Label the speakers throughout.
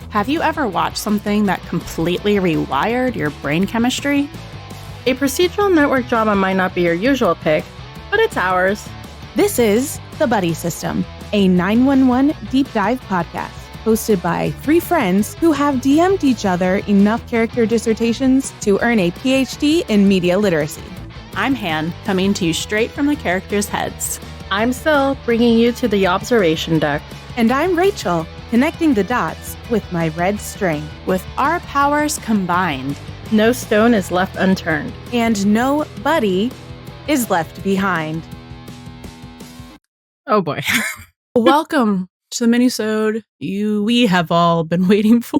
Speaker 1: Have you ever watched something that completely rewired your brain chemistry?
Speaker 2: A procedural network drama might not be your usual pick, but it's ours.
Speaker 3: This is The Buddy System, a 911 deep dive podcast hosted by three friends who have DM'd each other enough character dissertations to earn a PhD in media literacy.
Speaker 1: I'm Han, coming to you straight from the characters' heads.
Speaker 2: I'm Sil, bringing you to the observation deck.
Speaker 3: And I'm Rachel, connecting the dots with my red string.
Speaker 1: With our powers combined,
Speaker 2: No stone is left unturned.
Speaker 3: And no buddy is left behind.
Speaker 2: Oh boy.
Speaker 1: welcome to the minisode we have all been waiting for.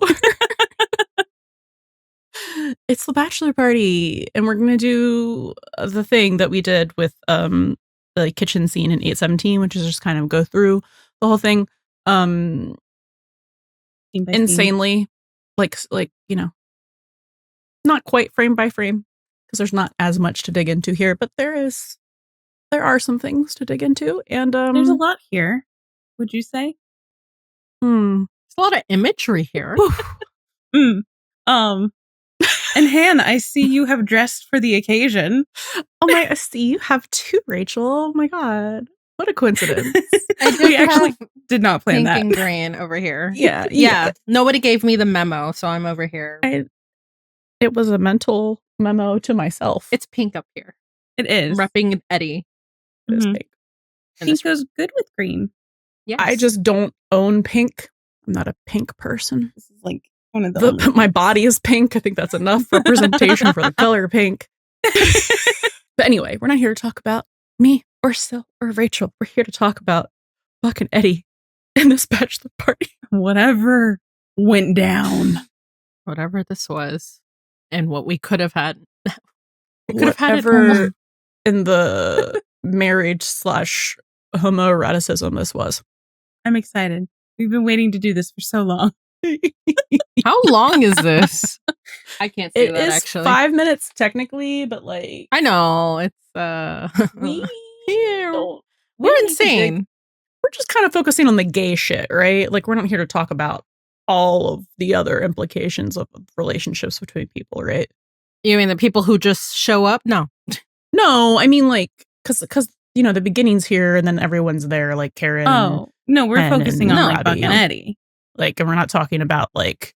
Speaker 1: It's the Bachelor Party, and we're gonna do the thing that we did with the kitchen scene in 817, which is just kind of go through the whole thing insanely, like you know, not quite frame by frame, because there's not as much to dig into here, but there are some things to dig into, and
Speaker 4: there's a lot here, would you say?
Speaker 2: There's a lot of imagery here.
Speaker 4: And Han, I see you have dressed for the occasion.
Speaker 1: Oh my, I see you have two, Rachel. Oh my god, what a coincidence.
Speaker 4: We actually did not plan
Speaker 2: Pink
Speaker 4: that.
Speaker 2: and green over here.
Speaker 1: Yeah.
Speaker 2: Nobody gave me the memo, so I'm over here.
Speaker 1: It was a mental memo to myself.
Speaker 2: It's pink up here.
Speaker 4: It is.
Speaker 2: Repping Eddie.
Speaker 1: It is
Speaker 4: Mhm.
Speaker 1: pink.
Speaker 4: Pink goes good with green.
Speaker 2: Yes.
Speaker 1: I just don't own pink. I'm not a pink person.
Speaker 4: This is like one of the
Speaker 1: My body is pink. I think that's enough representation for the color pink. But anyway, we're not here to talk about me or Sil or Rachel. We're here to talk about fucking Eddie and this bachelor party.
Speaker 4: whatever went down.
Speaker 2: Whatever this was, and what we could have had. We could have had it
Speaker 1: Whatever in the marriage / homoeroticism this was.
Speaker 4: I'm excited. We've been waiting to do this for so long.
Speaker 2: How long is this? I can't see
Speaker 1: It
Speaker 2: that
Speaker 1: is
Speaker 2: actually.
Speaker 1: 5 minutes technically, but like
Speaker 2: I know it's
Speaker 1: we
Speaker 2: Here.
Speaker 1: don't-
Speaker 2: we're
Speaker 1: we need to dig-
Speaker 2: insane.
Speaker 1: We're just kind of focusing on the gay shit, right? Like, we're not here to talk about all of the other implications of relationships between people, right?
Speaker 2: You mean the people who just show up? No.
Speaker 1: No, I mean, like, because you know, the beginning's here and then everyone's there, like Karen.
Speaker 4: Oh, no, we're
Speaker 1: and
Speaker 4: focusing on like
Speaker 1: Ravi.
Speaker 4: fucking Eddie.
Speaker 1: Like, and we're not talking about, like,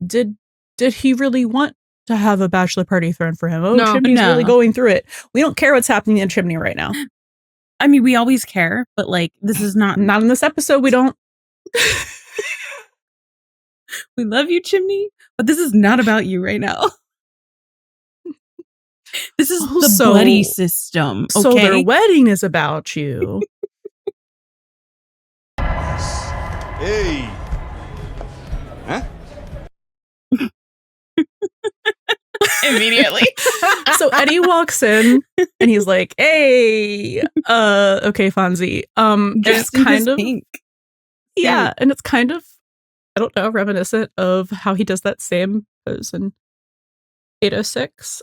Speaker 1: did he really want to have a bachelor party thrown for him? Oh,
Speaker 2: No,
Speaker 1: Chimney's
Speaker 4: no.
Speaker 1: really going through it. We don't care what's happening in Chimney right now.
Speaker 4: I mean, we always care, but like, this is not.
Speaker 1: Not in this episode, we don't.
Speaker 4: We love you, Chimney, but this is not about you right now. This is the
Speaker 1: So-
Speaker 4: buddy system. Okay?
Speaker 1: So their wedding is about you.
Speaker 5: Hey. Huh?
Speaker 4: Immediately.
Speaker 1: So Eddie walks in and he's like, "Hey, okay, Fonzie." And it's
Speaker 4: Dressed in his
Speaker 1: kind of
Speaker 4: pink.
Speaker 1: yeah, and it's kind of, I don't know, reminiscent of how he does that same pose in 806,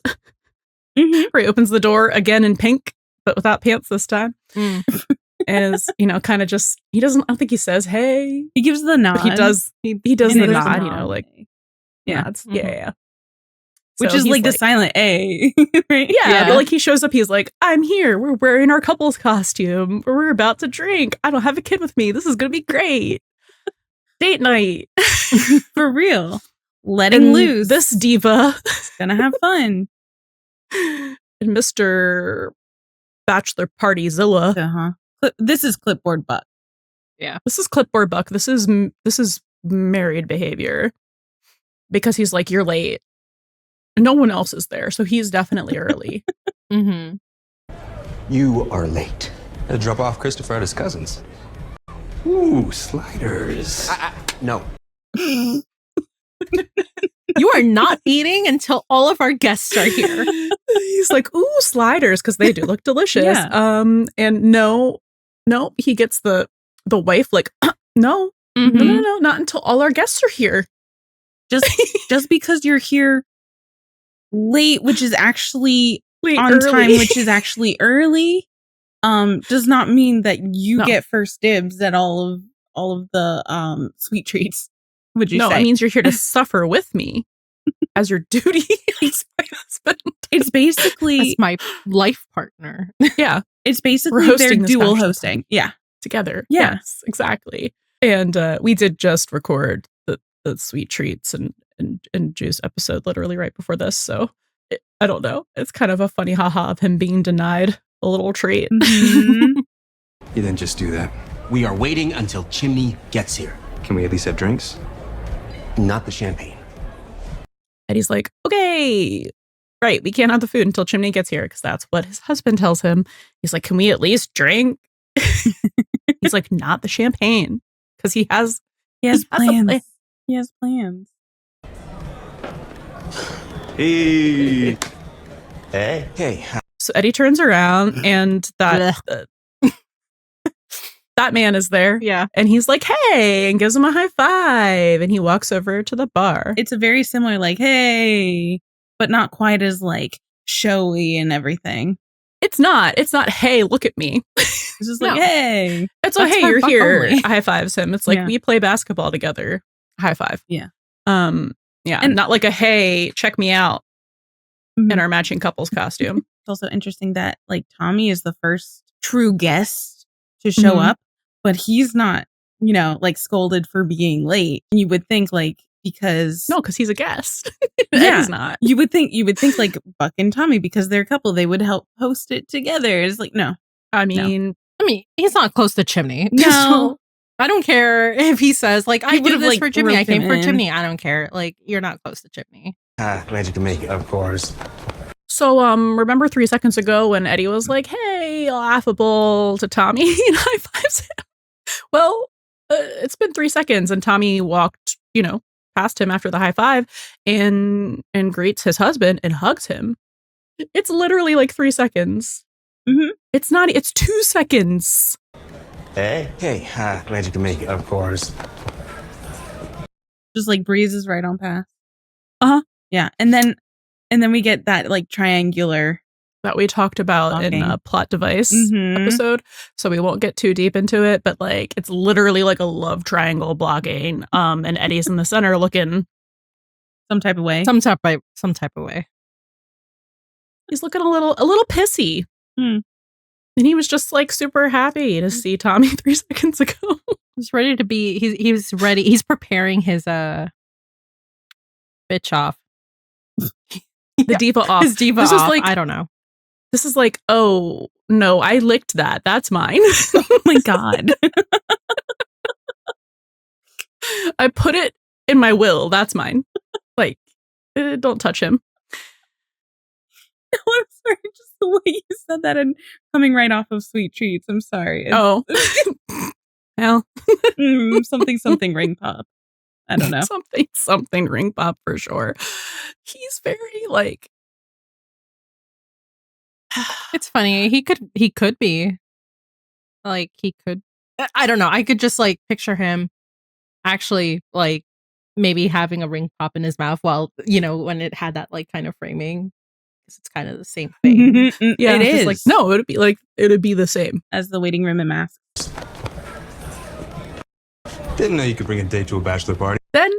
Speaker 4: Mhm.
Speaker 1: where he opens the door again in pink, but without pants this time,
Speaker 2: Mm.
Speaker 1: and is, you know, kind of just, he doesn't. I don't think he says "Hey,"
Speaker 4: He gives the nod.
Speaker 1: but he does. He does
Speaker 4: And
Speaker 1: the
Speaker 4: it is
Speaker 1: nod,
Speaker 4: a
Speaker 1: you know, like
Speaker 4: yeah.
Speaker 1: nods. Yeah,
Speaker 2: Mhm.
Speaker 1: yeah.
Speaker 4: Which
Speaker 1: So
Speaker 4: is
Speaker 1: he's
Speaker 4: like the silent A, right?
Speaker 1: Yeah,
Speaker 2: Yeah.
Speaker 1: but like he shows up, he's like, "I'm here. We're wearing our couple's costume. We're about to drink. I don't have a kid with me. This is gonna be great. Date night."
Speaker 4: For real. Letting
Speaker 1: And
Speaker 4: loose.
Speaker 1: this diva
Speaker 4: Gonna have fun.
Speaker 1: and Mr. Bachelor Party Zilla.
Speaker 4: Uh-huh. This is clipboard butt.
Speaker 1: This is clipboard buck. This is married behavior, because he's like, "You're late." No one else is there, so he's definitely early.
Speaker 2: Mm-hmm.
Speaker 5: You are late.
Speaker 6: To drop off Christopher at his cousin's.
Speaker 5: Ooh, sliders. No.
Speaker 2: You are not eating until all of our guests are here.
Speaker 1: He's like, "Ooh, sliders," because they do look delicious.
Speaker 4: Yeah.
Speaker 1: And no, he gets the wife like, no,
Speaker 2: Mhm.
Speaker 1: no, not until all our guests are here.
Speaker 4: Just because you're here late, which is actually
Speaker 1: Wait,
Speaker 4: on
Speaker 1: early.
Speaker 4: time, which is actually early, does not mean that you
Speaker 1: No.
Speaker 4: get first dibs at all of the sweet treats. would you
Speaker 1: No,
Speaker 4: say?
Speaker 1: it means you're here to suffer with me as your duty as my husband.
Speaker 4: It's basically
Speaker 2: As my life partner.
Speaker 1: Yeah,
Speaker 4: it's
Speaker 1: we're
Speaker 4: basically
Speaker 1: hosting
Speaker 4: their
Speaker 1: this
Speaker 4: dual
Speaker 1: bachelor
Speaker 4: hosting.
Speaker 1: party.
Speaker 4: Yeah.
Speaker 1: Together.
Speaker 4: Yeah.
Speaker 1: Yes, exactly. And we did just record the sweet treats and juice episode literally right before this. So I don't know. It's kind of a funny haha of him being denied a little treat.
Speaker 4: Mhm.
Speaker 5: You didn't just do that.
Speaker 7: We are waiting until Chimney gets here.
Speaker 5: Can we at least have drinks?
Speaker 7: Not the champagne.
Speaker 1: And he's like, okay, right, we can't have the food until Chimney gets here because that's what his husband tells him. He's like, can we at least drink? He's like, not the champagne because he has
Speaker 4: plans. He has plans.
Speaker 5: Hey.
Speaker 7: Hey.
Speaker 1: So Eddie turns around and that man is there.
Speaker 2: Yeah.
Speaker 1: And he's like, hey, and gives him a high five. And he walks over to the bar.
Speaker 4: It's a very similar, like, hey, but not quite as like showy and everything.
Speaker 1: It's not, hey, look at me.
Speaker 4: It's just
Speaker 2: No.
Speaker 4: like, hey.
Speaker 1: It's oh,
Speaker 2: That's
Speaker 1: hey,
Speaker 2: for
Speaker 1: you're
Speaker 2: Buck
Speaker 1: here.
Speaker 2: only.
Speaker 1: High fives him. It's like,
Speaker 4: Yeah.
Speaker 1: we play basketball together. High five.
Speaker 4: Yeah.
Speaker 1: Yeah.
Speaker 4: And-
Speaker 1: not like a, hey, check me out
Speaker 4: Mhm.
Speaker 1: in our matching couples costume.
Speaker 4: It's also interesting that like Tommy is the first true guest to show
Speaker 1: Mhm.
Speaker 4: up, but he's not, like scolded for being late. You would think like because
Speaker 1: No, because he's a guest.
Speaker 4: Yeah.
Speaker 1: He's not.
Speaker 4: you would think like Buck and Tommy, because they're a couple, they would help host it together. It's like, no.
Speaker 1: I mean,
Speaker 2: He's not close to Chimney.
Speaker 4: No.
Speaker 2: So, I don't care if he says, like, I
Speaker 4: He
Speaker 2: did
Speaker 4: would've,
Speaker 2: this
Speaker 4: like,
Speaker 2: for Chimney. I
Speaker 4: roped him
Speaker 2: came for
Speaker 4: in.
Speaker 2: Chimney. I don't care. Like, you're not close to Chimney.
Speaker 7: Glad you can make it, of course.
Speaker 1: so remember 3 seconds ago when Eddie was like, hey, laughable to Tommy and high fives him? Well, it's been 3 seconds and Tommy walked, past him after the high five and greets his husband and hugs him. It's literally like 3 seconds.
Speaker 4: Mhm.
Speaker 1: It's not, it's 2 seconds.
Speaker 7: Hey, glad you can make it, of course.
Speaker 4: Just like breezes right on past.
Speaker 1: Uh-huh.
Speaker 4: Yeah. And then we get that like triangular.
Speaker 1: That we talked about in
Speaker 4: Talking.
Speaker 1: a plot device
Speaker 4: Mhm.
Speaker 1: episode. So we won't get too deep into it, but like it's literally like a love triangle blocking. And Eddie's in the center looking,
Speaker 4: Some type of way.
Speaker 2: Some type of way.
Speaker 1: he's looking a little pissy.
Speaker 4: Hmm.
Speaker 1: And he was just like super happy to see Tommy 3 seconds ago.
Speaker 2: He's ready to be, he's ready. He's preparing his bitch off.
Speaker 1: The diva off.
Speaker 2: His diva
Speaker 1: This
Speaker 2: off.
Speaker 1: is like,
Speaker 2: I don't know.
Speaker 1: this is like, oh no, I licked that. That's mine.
Speaker 4: Oh my God.
Speaker 1: I put it in my will. That's mine. Like, don't touch him.
Speaker 4: I'm sorry. Just the way you said that and coming right off of Sweet Treats. I'm sorry. It's,
Speaker 1: Oh, well,
Speaker 4: something ring pop. I don't know.
Speaker 1: something ring pop for sure. He's very like,
Speaker 2: It's funny. He could be. Like, he could. I don't know. I could just like picture him actually like maybe having a ring pop in his mouth while, when it had that like kind of framing. Because it's kind of the same thing.
Speaker 1: yeah,
Speaker 4: It
Speaker 1: just
Speaker 4: is.
Speaker 1: like, no, it would be the same.
Speaker 4: As the waiting room and mask.
Speaker 6: Didn't know you could bring a date to a bachelor party.
Speaker 1: Then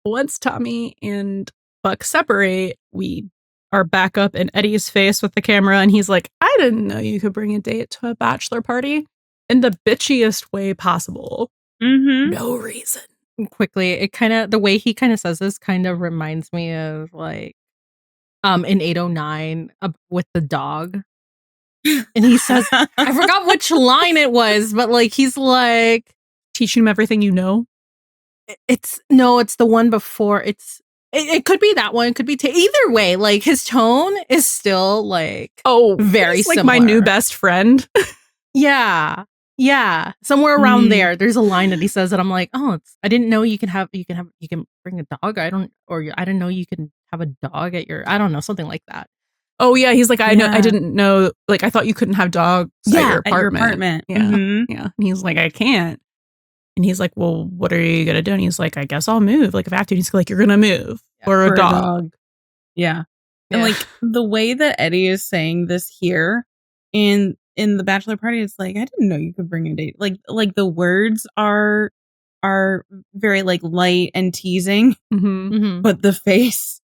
Speaker 1: once Tommy and Buck separate, we are back up in Eddie's face with the camera, and he's like, I didn't know you could bring a date to a bachelor party in the bitchiest way possible.
Speaker 4: Mm-hmm.
Speaker 1: No reason.
Speaker 2: Quickly, it kind of, the way he kind of says this kind of reminds me of like in 809 with the dog. And he says, I forgot which line it was, but like he's like,
Speaker 1: Teaching him everything you know.
Speaker 2: it's the one before. It could be that one. It could be either way. Like his tone is still like,
Speaker 1: Oh,
Speaker 2: very
Speaker 1: he's like my
Speaker 2: similar.
Speaker 1: new best friend.
Speaker 2: yeah, somewhere around there. There's a line that he says that I'm like, oh, I didn't know you can bring a dog. I didn't know you can have a dog at your, I don't know, something like that.
Speaker 1: Oh yeah, he's like, I
Speaker 4: Yeah.
Speaker 1: didn't know. Like I thought you couldn't have dogs at your
Speaker 4: At your
Speaker 1: apartment.
Speaker 4: apartment.
Speaker 1: Yeah,
Speaker 4: Mhm.
Speaker 1: yeah. And he's like, I can't. And he's like, well, what are you gonna do? And he's like, I guess I'll move. Like if I have to. And he's like, you're gonna move or
Speaker 4: For
Speaker 1: a dog.
Speaker 4: Yeah. And
Speaker 1: Yeah.
Speaker 4: like the way that Eddie is saying this here in the bachelor party, it's like, I didn't know you could bring a date. Like the words are are very like light and teasing,
Speaker 2: Mhm.
Speaker 4: but the face,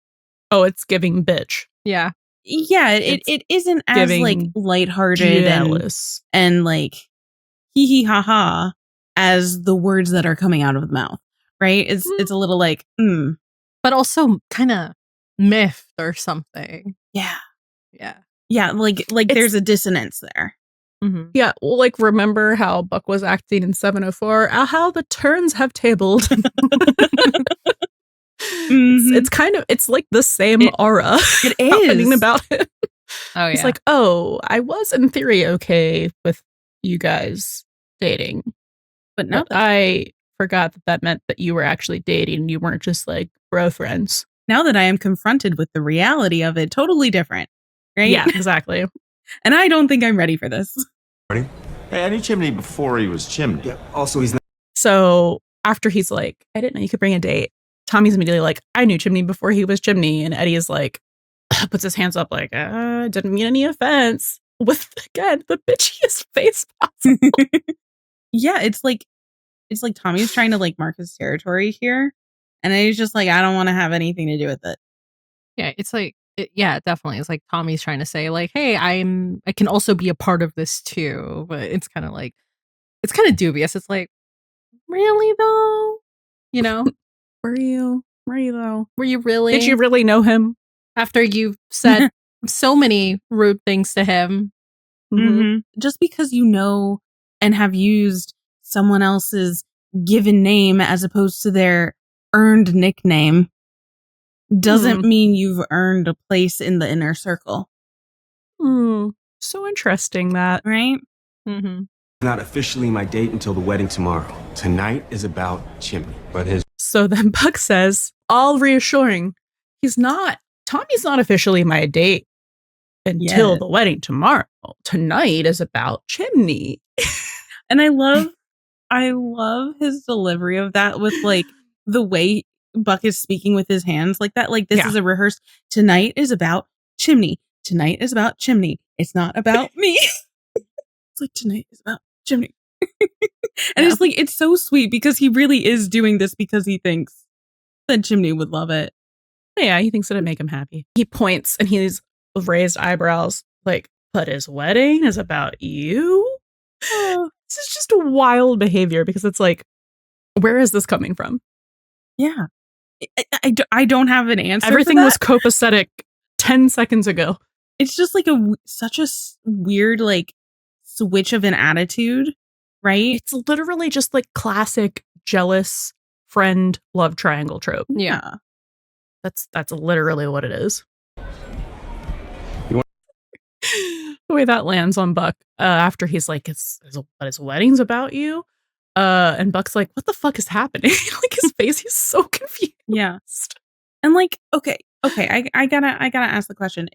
Speaker 1: Oh, it's giving bitch.
Speaker 2: Yeah.
Speaker 4: yeah,
Speaker 1: It's
Speaker 4: it isn't as like
Speaker 1: giving
Speaker 4: lighthearted
Speaker 1: Jealous.
Speaker 4: and like hee hee ha ha as the words that are coming out of the mouth, right? It's a little like,
Speaker 2: But also kind of miffed or something.
Speaker 4: yeah,
Speaker 2: Yeah.
Speaker 4: like
Speaker 1: It's-
Speaker 4: there's a dissonance there.
Speaker 2: Mhm.
Speaker 1: Yeah, well, like remember how Buck was acting in 704? How the turns have tabled. It's kind of, it's like the same aura
Speaker 4: It
Speaker 1: happening
Speaker 4: is
Speaker 1: about it.
Speaker 2: Oh, yeah.
Speaker 1: It's like, oh, I was in theory okay with you guys dating,
Speaker 4: but no,
Speaker 1: but I forgot that meant that you were actually dating. You weren't just like bro friends.
Speaker 4: now that I am confronted with the reality of it, totally different, right?
Speaker 1: Yeah, exactly.
Speaker 4: And I don't think I'm ready for this.
Speaker 5: Hey, I knew Chimney before he was Chimney.
Speaker 7: Yeah, also, he's not.
Speaker 1: So after he's like, I didn't know you could bring a date, Tommy's immediately like, I knew Chimney before he was Chimney. And Eddie is like, puts his hands up like, didn't mean any offense. With, again, the bitchiest face possible.
Speaker 4: Yeah, it's like Tommy's trying to like mark his territory here. And he's just like, I don't want to have anything to do with it.
Speaker 2: Yeah, it's like, yeah, definitely. It's like Tommy's trying to say, like, hey, I can also be a part of this too. But it's kind of like, it's kind of dubious. It's like, really though? You know,
Speaker 1: Were you though?
Speaker 2: were you really?
Speaker 1: Did you really know him?
Speaker 2: After you've said so many rude things to him.
Speaker 4: Just because you know and have used someone else's given name as opposed to their earned nickname doesn't mean you've earned a place in the inner circle.
Speaker 1: So interesting that.
Speaker 4: Right?
Speaker 7: Not officially my date until the wedding tomorrow. Tonight is about Chimney.
Speaker 5: But his
Speaker 1: So then Buck says, all reassuring, Tommy's not officially my date until
Speaker 4: Yet.
Speaker 1: the wedding tomorrow. Tonight is about Chimney.
Speaker 4: And I love his delivery of that with like the way Buck is speaking with his hands like that. Like this is a rehearsed. Tonight is about Chimney. Tonight is about Chimney. It's not about me. It's like tonight is about Chimney. And it's like, it's so sweet because he really is doing this because he thinks that Chimney would love it.
Speaker 1: Yeah, he thinks it'd make him happy. He points and he's with raised eyebrows, like, but his wedding is about you? This is just a wild behavior because it's like, where is this coming from?
Speaker 4: Yeah. I don't have an answer.
Speaker 1: Everything was copacetic 10 seconds ago.
Speaker 4: It's just like such a weird like switch of an attitude, right?
Speaker 1: It's literally just like classic jealous friend love triangle trope.
Speaker 4: Yeah.
Speaker 1: That's literally what it is. The way that lands on Buck after he's like, his wedding's about you. And Buck's like, what the fuck is happening? Like his face, he's so confused.
Speaker 4: Yeah. And like, okay. I gotta ask the question: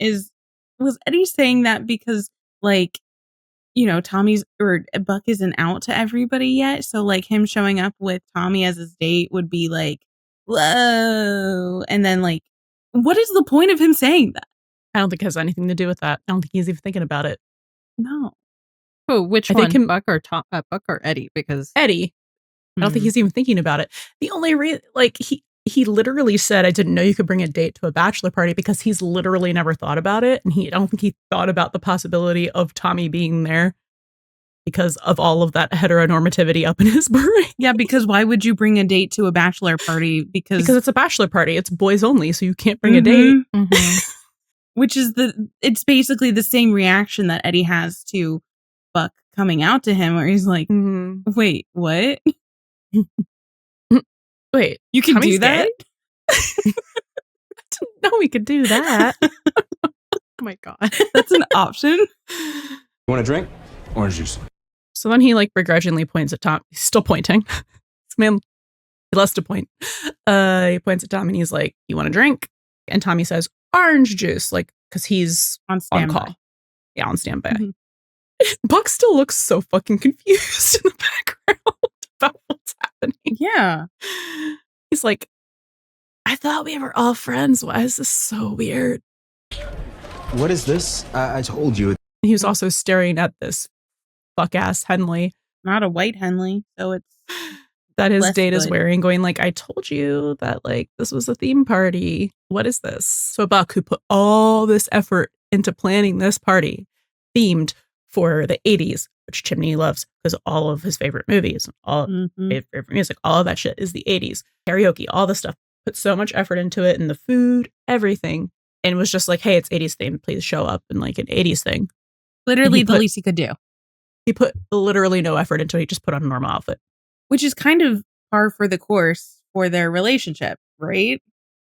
Speaker 4: was Eddie saying that because like, you know, Buck isn't out to everybody yet, so like him showing up with Tommy as his date would be like, whoa, and then like, what is the point of him saying that?
Speaker 1: I don't think it has anything to do with that. I don't think he's even thinking about it.
Speaker 4: No.
Speaker 2: Oh, which
Speaker 1: I
Speaker 2: one?
Speaker 1: think
Speaker 2: Buck or Eddie? Because
Speaker 1: Eddie. I don't think he's even thinking about it. The only he literally said, I didn't know you could bring a date to a bachelor party because he's literally never thought about it. And I don't think he thought about the possibility of Tommy being there because of all of that heteronormativity up in his brain.
Speaker 4: Yeah, because why would you bring a date to a bachelor party? Because
Speaker 1: it's a bachelor party. It's boys only, so you can't bring a date.
Speaker 4: Which is it's basically the same reaction that Eddie has to Buck coming out to him, where he's like, wait, what?
Speaker 1: Wait,
Speaker 4: you can
Speaker 1: Tommy's
Speaker 4: do that?
Speaker 1: I didn't know we could do that.
Speaker 2: Oh my God.
Speaker 4: That's an option.
Speaker 6: You want a drink? Orange juice.
Speaker 1: So then he like begrudgingly points at Tom. He's still pointing. This man, he loves to point. He points at Tom and he's like, you want a drink? And Tommy says, orange juice, like, because he's on call. Yeah, on standby. Buck still looks so fucking confused in the background about what's happening.
Speaker 4: Yeah.
Speaker 1: He's like, I thought we were all friends. Why is this so weird?
Speaker 7: What is this? I told you.
Speaker 1: He was also staring at this fuck-ass Henley.
Speaker 4: Not a white Henley, so it's
Speaker 1: that his
Speaker 4: Less
Speaker 1: date is
Speaker 4: good.
Speaker 1: wearing, going like, I told you that like this was a theme party. What is this? So Buck, who put all this effort into planning this party themed for the 80s, which Chimney loves because all of his favorite movies, all favorite music, all of that shit is the 80s. Karaoke, all the stuff. Put so much effort into it, and the food, everything. And was just like, hey, it's 80s theme. Please show up in like an 80s thing.
Speaker 4: Literally the least he could do.
Speaker 1: He put literally no effort into it. He just put on a normal outfit.
Speaker 4: Which is kind of par for the course for their relationship, right?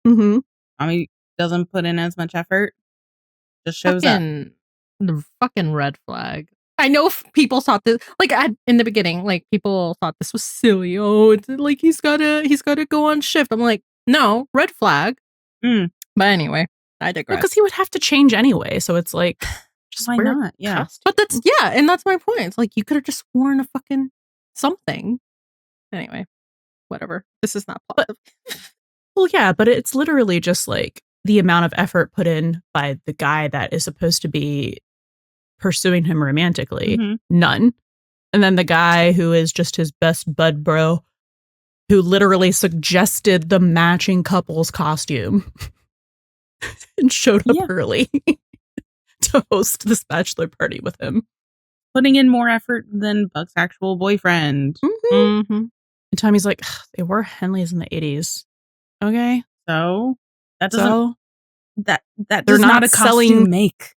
Speaker 1: Mm-hmm.
Speaker 4: I mean, doesn't put in as much effort. Just shows up.
Speaker 2: The fucking red flag. I know people thought this, like in the beginning, like people thought this was silly. Oh, it's like he's gotta go on shift. I'm like, no, red flag. But anyway, I digress.
Speaker 1: Because he would have to change anyway. So it's like, just
Speaker 4: why
Speaker 1: wear
Speaker 4: not? Yeah.
Speaker 1: costume.
Speaker 2: But that's my point. It's like you could have just worn a fucking something. Anyway, whatever. This is not positive.
Speaker 1: Well, yeah, but it's literally just like the amount of effort put in by the guy that is supposed to be pursuing him romantically. None. And then the guy who is just his best bud bro, who literally suggested the matching couple's costume and showed up early to host this bachelor party with him.
Speaker 4: Putting in more effort than Buck's actual boyfriend.
Speaker 1: And Tommy's like, they were Henleys in the 80s. Okay.
Speaker 4: So that doesn't that
Speaker 1: they're
Speaker 4: does not
Speaker 1: not
Speaker 4: a costume
Speaker 1: selling
Speaker 4: make.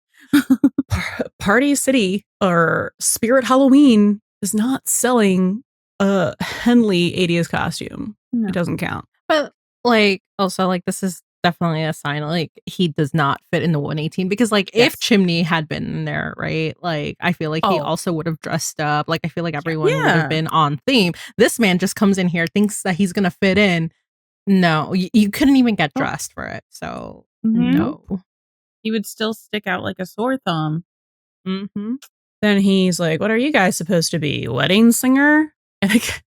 Speaker 1: Party City or Spirit Halloween is not selling a Henley 80s costume.
Speaker 4: No.
Speaker 1: It doesn't count.
Speaker 2: But like also like this is definitely a sign like he does not fit in the 118 because like if Chimney had been in there, right? Like I feel like he also would have dressed up. Like I feel like everyone would have been on theme. This man just comes in here, thinks that he's gonna fit in. No, you couldn't even get dressed for it. So no.
Speaker 4: He would still stick out like a sore thumb.
Speaker 1: Then he's like, what are you guys supposed to be? Wedding singer? And like,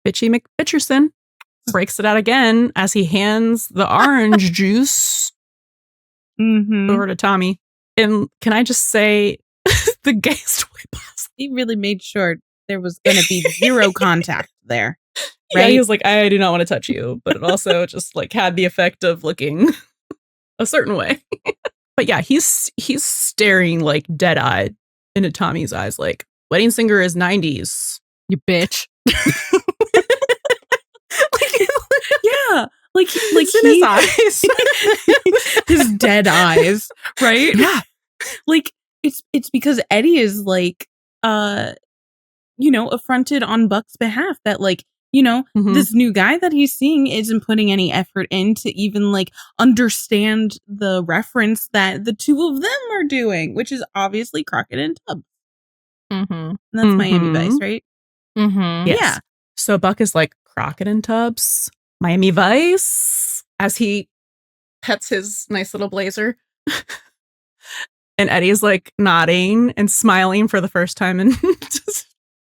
Speaker 1: Bitchy McBitcherson breaks it out again as he hands the orange juice over to Tommy. And can I just say, the gayest way possible.
Speaker 4: He really made sure there was going to be zero contact there.
Speaker 1: Right?
Speaker 4: Right?
Speaker 1: He was like, I do not want to touch you. But it also just like had the effect of looking a certain way. But yeah, he's staring like dead-eyed into Tommy's eyes like, wedding singer is 90s.
Speaker 2: You bitch.
Speaker 4: Yeah. Like
Speaker 2: it's in his eyes.
Speaker 4: His dead eyes. Right?
Speaker 1: Yeah.
Speaker 4: Like it's because Eddie is like affronted on Buck's behalf that like, this new guy that he's seeing isn't putting any effort in to even like understand the reference that the two of them are doing, which is obviously Crockett and Tubbs. And that's Miami Vice, right?
Speaker 1: Yes. Yeah. So Buck is like, Crockett and Tubbs, Miami Vice, as he pets his nice little blazer. And Eddie's like nodding and smiling for the first time in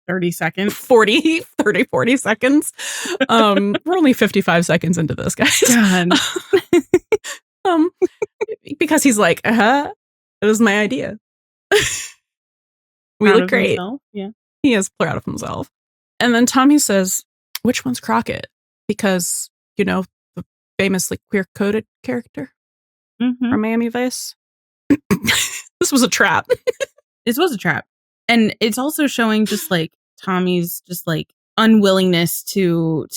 Speaker 4: 30 seconds.
Speaker 1: 40 seconds. We're only 55 seconds into this, guys.
Speaker 4: God.
Speaker 1: Because he's like, it was my idea. We look great.
Speaker 4: Himself. Yeah.
Speaker 1: He is proud of himself. And then Tommy says, which one's Crockett? Because, the famously queer-coded character from Miami Vice. This was a trap.
Speaker 4: This was a trap. And it's also showing just like Tommy's just like unwillingness to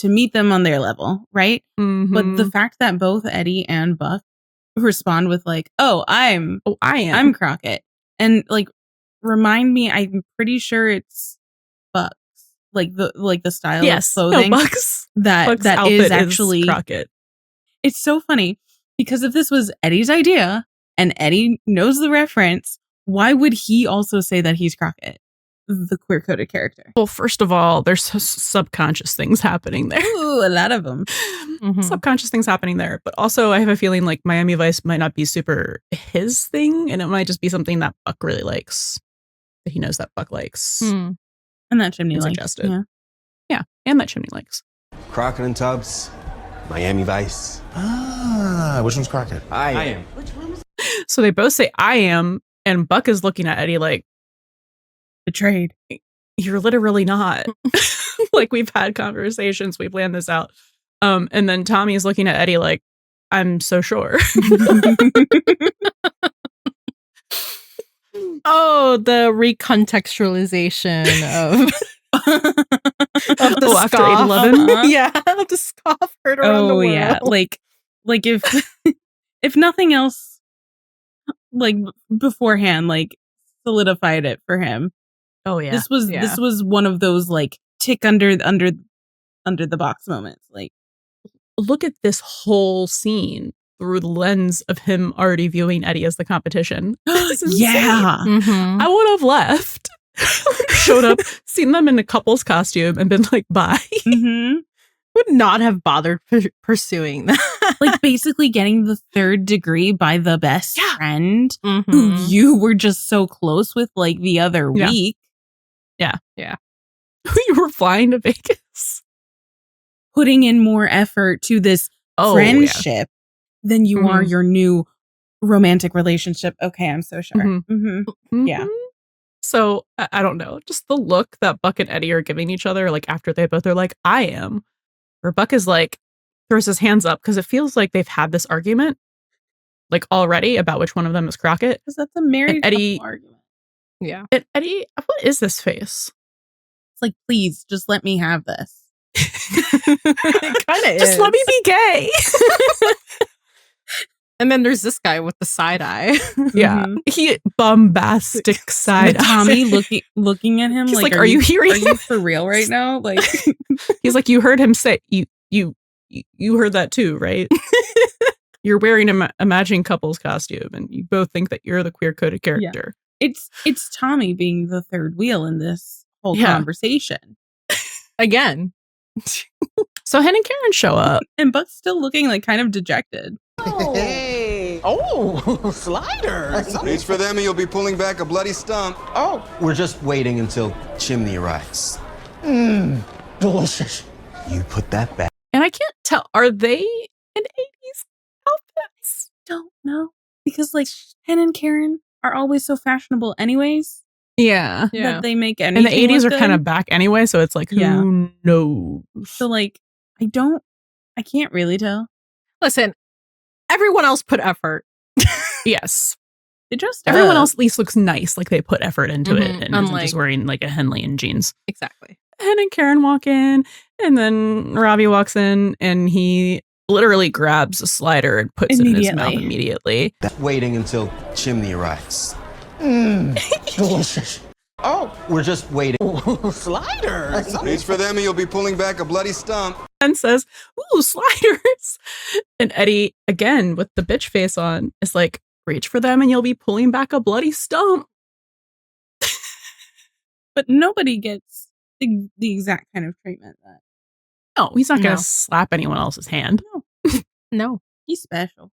Speaker 4: meet them on their level, right? But the fact that both Eddie and Buck respond with like, I am Crockett. And like remind me, I'm pretty sure it's Buck's. Like the style of clothing.
Speaker 1: No, Buck's
Speaker 4: that is actually
Speaker 1: Crockett.
Speaker 4: It's so funny because if this was Eddie's idea and Eddie knows the reference, why would he also say that he's Crockett, the queer-coded character?
Speaker 1: Well, first of all, there's subconscious things happening there.
Speaker 4: Ooh, a lot of them.
Speaker 1: Subconscious things happening there. But also, I have a feeling like Miami Vice might not be super his thing, and it might just be something that Buck really likes. That he knows that Buck likes.
Speaker 4: And that Chimney likes.
Speaker 1: Suggested. Yeah, and that Chimney likes.
Speaker 7: Crockett and Tubbs, Miami Vice.
Speaker 5: Which one's Crockett?
Speaker 7: I am.
Speaker 1: So they both say, I am. And Buck is looking at Eddie like,
Speaker 4: betrayed.
Speaker 1: You're literally not. Like, we've had conversations, we planned this out. And then Tommy's looking at Eddie like, I'm so sure.
Speaker 2: Oh, the recontextualization of the
Speaker 1: after
Speaker 2: scoff.
Speaker 1: 8/11?
Speaker 2: Yeah, the scoff heard around the world.
Speaker 4: Yeah, like if nothing else, like beforehand, like solidified it for him.
Speaker 1: Oh yeah.
Speaker 4: This was one of those like tick under the box moments. Like,
Speaker 1: look at this whole scene through the lens of him already viewing Eddie as the competition. This is
Speaker 4: yeah.
Speaker 2: Mhm.
Speaker 1: I would have left. Showed up, seen them in a couple's costume, and been like, bye.
Speaker 4: Mm-hmm.
Speaker 2: Would not have bothered pursuing that.
Speaker 4: Like basically getting the 3rd degree by the best friend who
Speaker 2: Mhm.
Speaker 4: you were just so close with like the other
Speaker 1: Yeah.
Speaker 4: week.
Speaker 1: You were flying to Vegas.
Speaker 4: Putting in more effort to this friendship than you are your new romantic relationship. Okay, I'm so sure.
Speaker 1: Mhm.
Speaker 4: Mm-hmm. Yeah.
Speaker 1: So I don't know, just the look that Buck and Eddie are giving each other, like after they both are like, I am. Where Buck is like, throws his hands up because it feels like they've had this argument like already about which one of them is Crockett.
Speaker 4: Because that's a married
Speaker 1: Eddie-
Speaker 4: couple argument.
Speaker 2: Yeah.
Speaker 1: And Eddie, what is this face?
Speaker 4: It's like, please, just let me have this.
Speaker 2: It kind of
Speaker 1: Just let me be gay.
Speaker 2: And then there's this guy with the side eye.
Speaker 1: Yeah.
Speaker 4: Mhm.
Speaker 1: He bombastic side.
Speaker 4: With Tommy looking at him
Speaker 1: He's
Speaker 4: like,
Speaker 1: like, are you hearing
Speaker 4: Are you for real right now? Like,
Speaker 1: He's like, you heard him say, you heard that too, right? You're wearing a matching couple's costume and you both think that you're the queer coded character.
Speaker 4: it's Tommy being the third wheel in this whole
Speaker 1: Yeah.
Speaker 4: conversation.
Speaker 2: Again.
Speaker 1: So Hen and Karen show up.
Speaker 4: And Buck's still looking like kind of dejected.
Speaker 5: Hey! Oh, sliders!
Speaker 7: Reach for them and you'll be pulling back a bloody stump.
Speaker 5: Oh,
Speaker 7: We're just waiting until Chimney arrives.
Speaker 5: delicious.
Speaker 7: You put that back.
Speaker 1: And I can't tell, are they in 80s outfits?
Speaker 4: Don't know. Because like Hen and Karen are always so fashionable anyways
Speaker 1: Yeah.
Speaker 4: that they make
Speaker 1: And
Speaker 4: anything
Speaker 1: the 80s are
Speaker 4: look
Speaker 1: kind
Speaker 4: good.
Speaker 1: of back anyway, so it's like, who
Speaker 4: Yeah.
Speaker 1: knows?
Speaker 4: So like I can't really tell.
Speaker 2: Listen, everyone else put effort.
Speaker 1: Yes.
Speaker 4: They dressed
Speaker 1: Everyone
Speaker 4: up.
Speaker 1: else at least looks nice, like they put effort into it
Speaker 2: Mhm.
Speaker 1: and isn't just wearing like a Henley and jeans.
Speaker 2: Exactly.
Speaker 1: Hen and Karen walk in, and then Ravi walks in, and he literally grabs a slider and puts it in his mouth immediately.
Speaker 7: Waiting until Chimney arrives.
Speaker 5: Delicious. Oh,
Speaker 7: We're just waiting.
Speaker 5: sliders!
Speaker 7: Reach for them and you'll be pulling back a bloody stump.
Speaker 1: And says, ooh, sliders. And Eddie, again, with the bitch face on, is like, reach for them and you'll be pulling back a bloody stump.
Speaker 4: But nobody gets the exact kind of treatment that
Speaker 1: No, he's not going
Speaker 2: No.
Speaker 1: to slap anyone else's hand.
Speaker 2: No.
Speaker 4: he's special.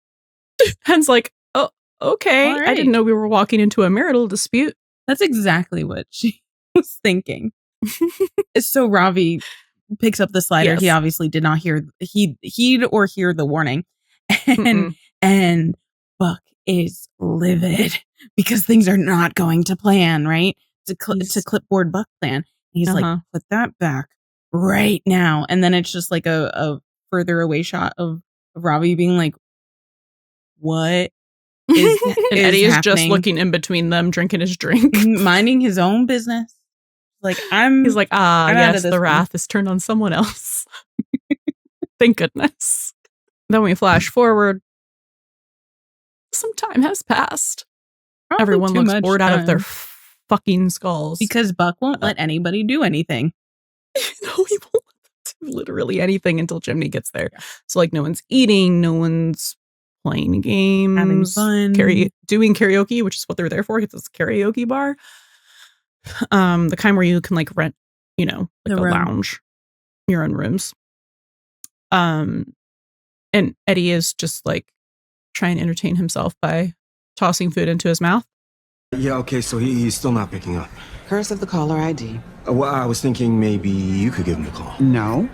Speaker 1: Hen's like, oh, okay.
Speaker 4: All
Speaker 1: I
Speaker 4: right.
Speaker 1: didn't know we were walking into a marital dispute.
Speaker 4: That's exactly what she was thinking. So Ravi picks up the slider.
Speaker 1: Yes.
Speaker 4: He obviously did not hear heed the warning. And and Buck is livid because things are not going to plan, right? It's a clipboard Buck plan. He's like, put that back right now. And then it's just like a further away shot of Ravi being like, what is
Speaker 1: And Eddie is just
Speaker 4: happening?
Speaker 1: looking in between them, drinking his drink.
Speaker 4: Minding his own business. Like,
Speaker 1: He's like,
Speaker 4: I'm out of
Speaker 1: yes,
Speaker 4: this
Speaker 1: the
Speaker 4: one.
Speaker 1: wrath is turned on someone else. Thank goodness. Then we flash forward. Some time has passed.
Speaker 4: probably
Speaker 1: Everyone
Speaker 4: too
Speaker 1: looks
Speaker 4: much
Speaker 1: bored out of
Speaker 4: time.
Speaker 1: their fucking skulls.
Speaker 4: Because Buck won't let anybody do anything.
Speaker 1: No, he won't do literally anything until Chimney gets there. So, like, no one's eating, no one's playing games,
Speaker 4: Having fun.
Speaker 1: doing karaoke, which is what they're there for. It's this karaoke bar. The kind where you can like rent, like
Speaker 4: The
Speaker 1: a
Speaker 4: room.
Speaker 1: lounge, your own rooms. And Eddie is just like trying to entertain himself by tossing food into his mouth.
Speaker 7: Yeah, okay, so he's still not picking up.
Speaker 8: Curse of the caller ID.
Speaker 7: Well, I was thinking maybe you could give him a call.
Speaker 8: No,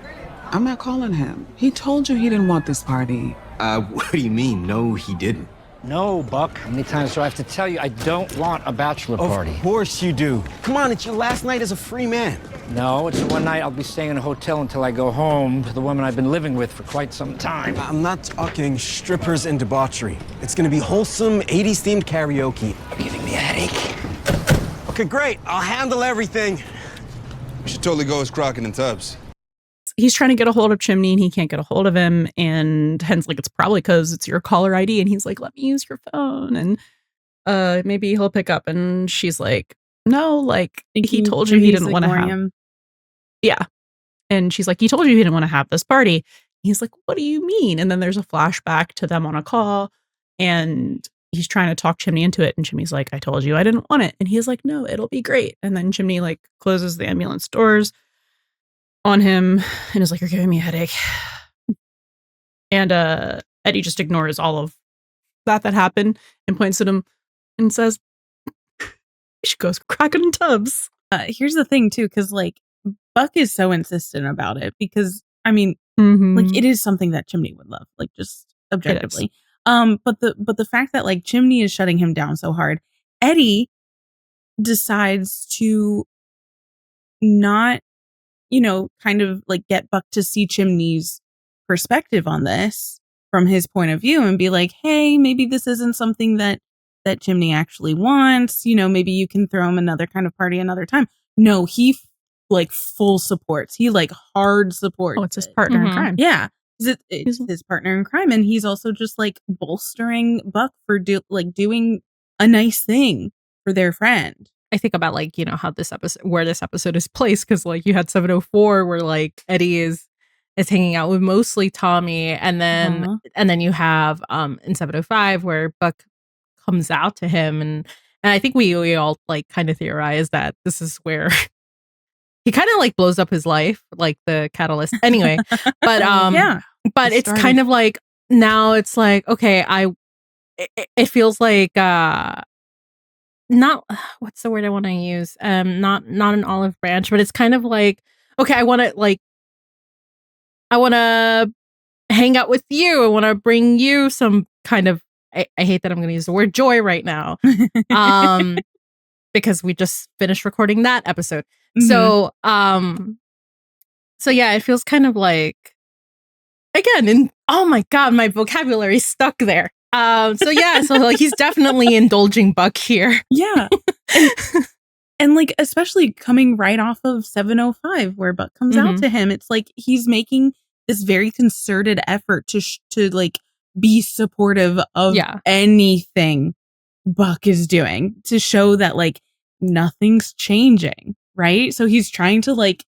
Speaker 8: I'm not calling him. He told you he didn't want this party.
Speaker 7: What do you mean? No, he didn't.
Speaker 9: No, Buck. How many times do I have to tell you I don't want a bachelor party?
Speaker 7: Of course you do. Come on, it's your last night as a free man.
Speaker 9: No, it's the one night I'll be staying in a hotel until I go home to the woman I've been living with for quite some time.
Speaker 7: I'm not talking strippers and debauchery. It's gonna be wholesome, 80s themed karaoke.
Speaker 9: You're giving me a headache.
Speaker 7: Okay, great. I'll handle everything.
Speaker 10: We should totally go as Crockett and Tubbs.
Speaker 1: He's trying to get a hold of Chimney and he can't get a hold of him. And Hen's like, it's probably because it's your caller ID. And he's like, let me use your phone. And maybe he'll pick up. And she's like, no, like he told you he didn't want to have
Speaker 4: him.
Speaker 1: Yeah. And she's like, he told you he didn't want to have this party. He's like, what do you mean? And then there's a flashback to them on a call and he's trying to talk Chimney into it. And Chimney's like, I told you I didn't want it. And he's like, no, it'll be great. And then Chimney like closes the ambulance doors on him and is like, you're giving me a headache. And Eddie just ignores all of that happened and points at him and says, you should go Crockett and Tubbs.
Speaker 4: Here's the thing too, because like Buck is so insistent about it because I mean, like it is something that Chimney would love, like just objectively. But the fact that like Chimney is shutting him down so hard, Eddie decides to not, kind of like get Buck to see Chimney's perspective on this from his point of view and be like, hey, maybe this isn't something that Chimney actually wants. Maybe you can throw him another kind of party another time. No, he like full supports. He like hard supports.
Speaker 1: Oh, it's his partner in crime.
Speaker 4: Yeah. It's his partner in crime. And he's also just like bolstering Buck for doing a nice thing for their friend.
Speaker 2: I think about like, how where this episode is placed. Cause like you had 704 where like Eddie is hanging out with mostly Tommy. And then you have in 705 where Buck comes out to him. And I think we all like kind of theorize that this is where he kind of like blows up his life, like the catalyst anyway. But
Speaker 4: yeah,
Speaker 2: but it's kind of like now it's like, okay, it feels like not what's the word I want to use? Not an olive branch, but it's kind of like, okay, I want to hang out with you. I want to bring you some kind of I hate that I'm going to use the word joy right now. Because we just finished recording that episode. So yeah, it feels kind of like again, oh my God, my vocabulary stuck there. So like he's definitely indulging Buck here.
Speaker 4: Yeah. And like, especially coming right off of 705 where Buck comes out to him, it's like he's making this very concerted effort to like be supportive of anything Buck is doing to show that like nothing's changing, right? So he's trying to like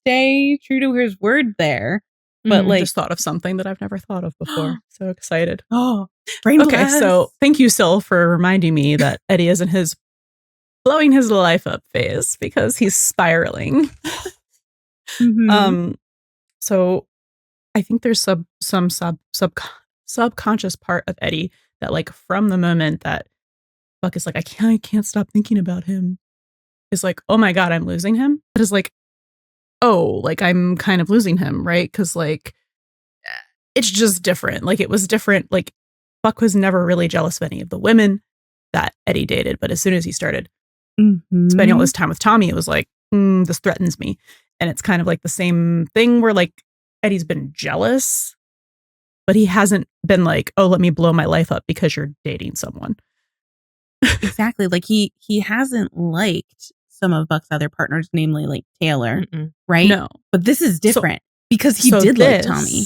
Speaker 4: stay true to his word there. But like,
Speaker 1: just thought of something that I've never thought of before. So excited.
Speaker 4: Oh, brain blast.
Speaker 1: So thank you, Sil, for reminding me that Eddie is in his blowing his life up phase because he's spiraling. So I think there's some subconscious part of Eddie that like from the moment that Buck is like, I can't stop thinking about him, is like, oh my God, I'm losing him. But it's like, oh, like I'm kind of losing him, right? Because like it's just different. Like it was different. Like Buck was never really jealous of any of the women that Eddie dated, but as soon as he started spending all this time with Tommy, it was like, this threatens me. And it's kind of like the same thing where like Eddie's been jealous, but he hasn't been like, oh, let me blow my life up because you're dating someone.
Speaker 4: Exactly. Like he hasn't liked some of Buck's other partners, namely like Taylor, right?
Speaker 1: No.
Speaker 4: But this is different because he did like Tommy.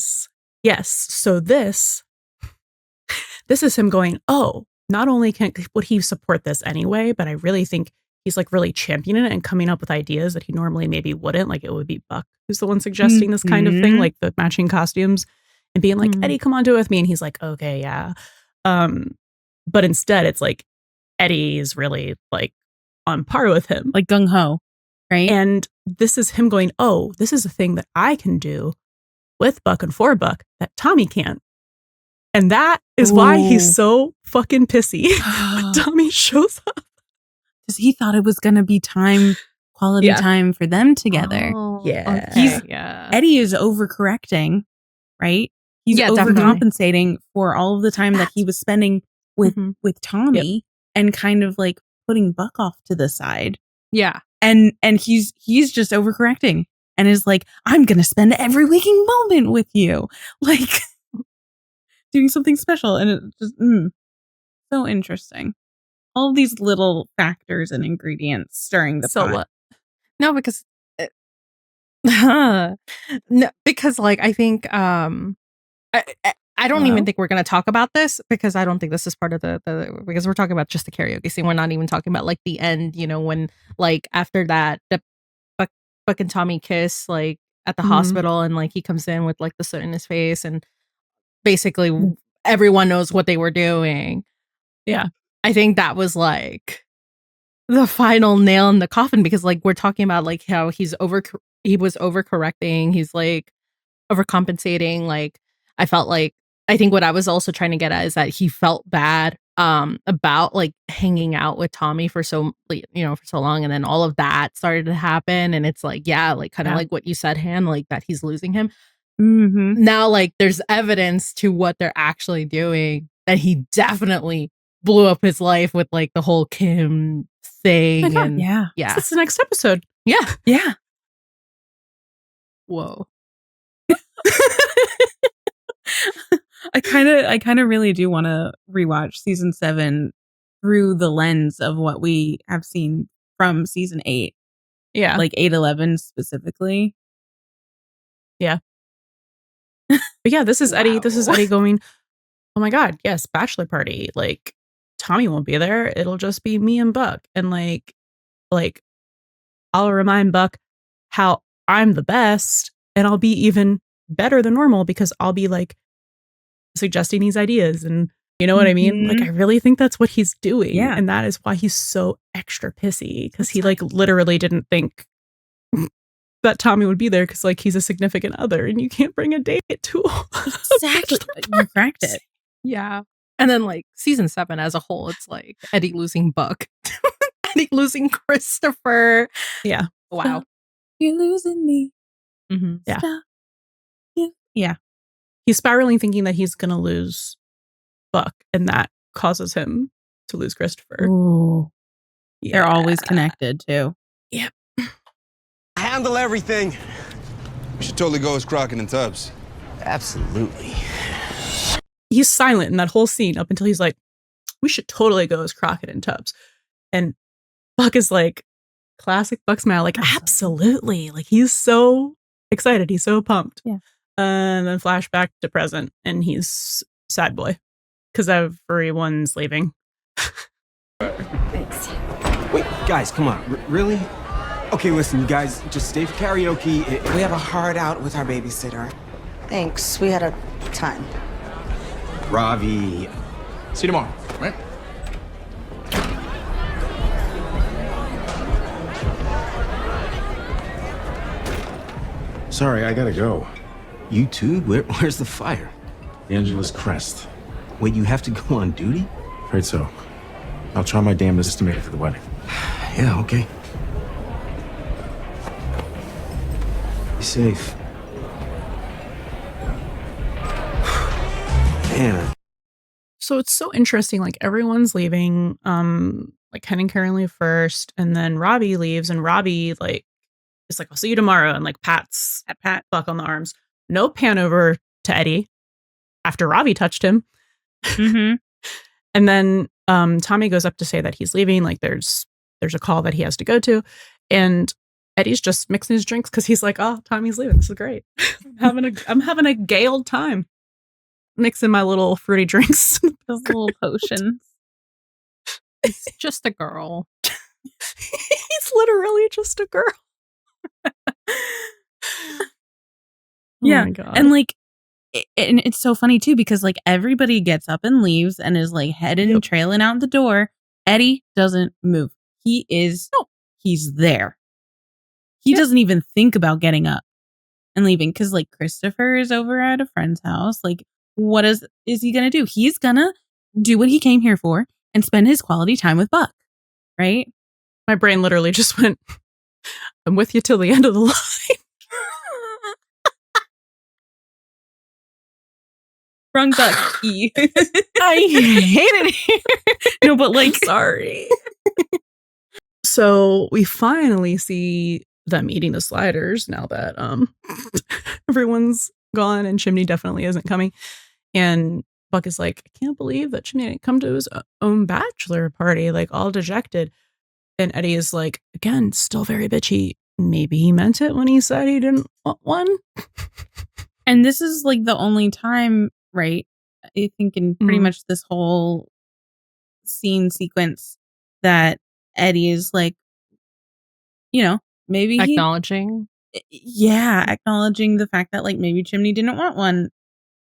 Speaker 1: Yes. So this is him going, oh, not only would he support this anyway, but I really think he's like really championing it and coming up with ideas that he normally maybe wouldn't. Like it would be Buck who's the one suggesting this kind of thing, like the matching costumes and being like, Eddie, come on, do it with me. And he's like, okay, yeah. But instead it's like Eddie's really like on par with him.
Speaker 4: Like gung-ho, right?
Speaker 1: And this is him going, oh, this is a thing that I can do with Buck and for Buck that Tommy can't. And that is why he's so fucking pissy when Tommy shows up.
Speaker 4: Because he thought it was going to be quality time for them together. Eddie is overcorrecting, right? He's overcompensating for all of the time that he was spending with Tommy and kind of like putting Buck off to the side.
Speaker 2: Yeah.
Speaker 4: And he's just overcorrecting and is like, I'm gonna spend every waking moment with you, like doing something special. And it's just so interesting. All of these little factors and ingredients stirring the pot.
Speaker 1: what?
Speaker 2: No, because no, because like I think I don't even think we're going to talk about this because I don't think this is part of the because we're talking about just the karaoke scene. We're not even talking about like the end, you know, when like after that the Buck and Tommy kiss like at the hospital and like he comes in with like the soot in his face and basically everyone knows what they were doing.
Speaker 1: Yeah.
Speaker 2: I think that was like the final nail in the coffin because like we're talking about like how he was overcorrecting. He's like overcompensating. Like I think what I was also trying to get at is that he felt bad about like hanging out with Tommy for so long, and then all of that started to happen, and it's like like kind of like what you said, Han, like that he's losing him. Now like there's evidence to what they're actually doing that he definitely blew up his life with like the whole Kim thing. And
Speaker 1: It's the next episode.
Speaker 2: Yeah. Whoa.
Speaker 4: I kind of really do want to rewatch season 7 through the lens of what we have seen from season 8.
Speaker 1: Yeah.
Speaker 4: Like 8-11 specifically.
Speaker 1: Yeah. But yeah, this is Eddie. This is Eddie going, oh my God, yes, bachelor party. Like Tommy won't be there. It'll just be me and Buck. And like I'll remind Buck how I'm the best and I'll be even better than normal because I'll be like suggesting these ideas and you know what I mean? Like I really think that's what he's doing.
Speaker 4: Yeah.
Speaker 1: And that is why he's so extra pissy because he like literally didn't think that Tommy would be there because like he's a significant other and you can't bring a date to
Speaker 4: exactly. You cracked it.
Speaker 2: Yeah. And then like season 7 as a whole, it's like Eddie losing Buck. Eddie losing Christopher.
Speaker 1: Yeah.
Speaker 2: Wow.
Speaker 4: Stop. You're losing me.
Speaker 1: Yeah.
Speaker 4: Stop. Yeah.
Speaker 1: He's spiraling thinking that he's going to lose Buck and that causes him to lose Christopher.
Speaker 4: Ooh. Yeah. They're always connected too.
Speaker 1: Yep.
Speaker 7: Handle everything.
Speaker 10: We should totally go as Crockett and Tubbs.
Speaker 7: Absolutely.
Speaker 1: He's silent in that whole scene up until he's like, we should totally go as Crockett and Tubbs. And Buck is like, classic Buck smile, like, absolutely. Like, he's so excited. He's so pumped.
Speaker 4: Yeah.
Speaker 1: And then flashback to present, and he's sad boy because everyone's leaving.
Speaker 7: Thanks. Wait, guys, come on. Really? Okay, listen, you guys, just stay for karaoke.
Speaker 5: We have a hard out with our babysitter.
Speaker 11: Thanks. We had a time.
Speaker 7: Ravi.
Speaker 6: See you tomorrow, right?
Speaker 12: Sorry, I gotta go.
Speaker 7: You too? Where's the fire?
Speaker 12: Angela's crest.
Speaker 7: Wait, you have to go on duty?
Speaker 12: Afraid so. I'll try my damnedest to make it for the wedding.
Speaker 7: Yeah, okay. Be safe. Man.
Speaker 1: So it's so interesting. Like everyone's leaving. Like Ken and Karen leave first, and then Ravi leaves, and Ravi like is like, "I'll see you tomorrow," and like pats Buck on the arms. No pan over to Eddie after Ravi touched him. And then Tommy goes up to say that he's leaving. Like there's a call that he has to go to, and Eddie's just mixing his drinks because he's like, "Oh, Tommy's leaving. This is great. I'm having a gay old time." Mixing my little fruity drinks.
Speaker 4: Those little potions.
Speaker 2: He's just a girl.
Speaker 1: He's literally just a girl.
Speaker 4: Yeah.
Speaker 1: Oh my God.
Speaker 4: And like, and it's so funny too, because like everybody gets up and leaves and is like headed and trailing out the door. Eddie doesn't move. He's there. He doesn't even think about getting up and leaving because like Christopher is over at a friend's house. Like, what is he gonna do? He's gonna do what he came here for and spend his quality time with Buck, right?
Speaker 1: My brain literally just went, I'm with you till the end of the line.
Speaker 4: Wrong Buck.
Speaker 2: I hate it here.
Speaker 4: No, but like,
Speaker 1: sorry. So we finally see them eating the sliders now that everyone's gone and Chimney definitely isn't coming. And Buck is like, I can't believe that Chimney didn't come to his own bachelor party, like all dejected. And Eddie is like, again, still very bitchy. Maybe he meant it when he said he didn't want one.
Speaker 4: And this is like the only time, right? I think in pretty much this whole scene sequence that Eddie is like, you know, maybe
Speaker 2: acknowledging.
Speaker 4: Acknowledging the fact that like maybe Chimney didn't want one,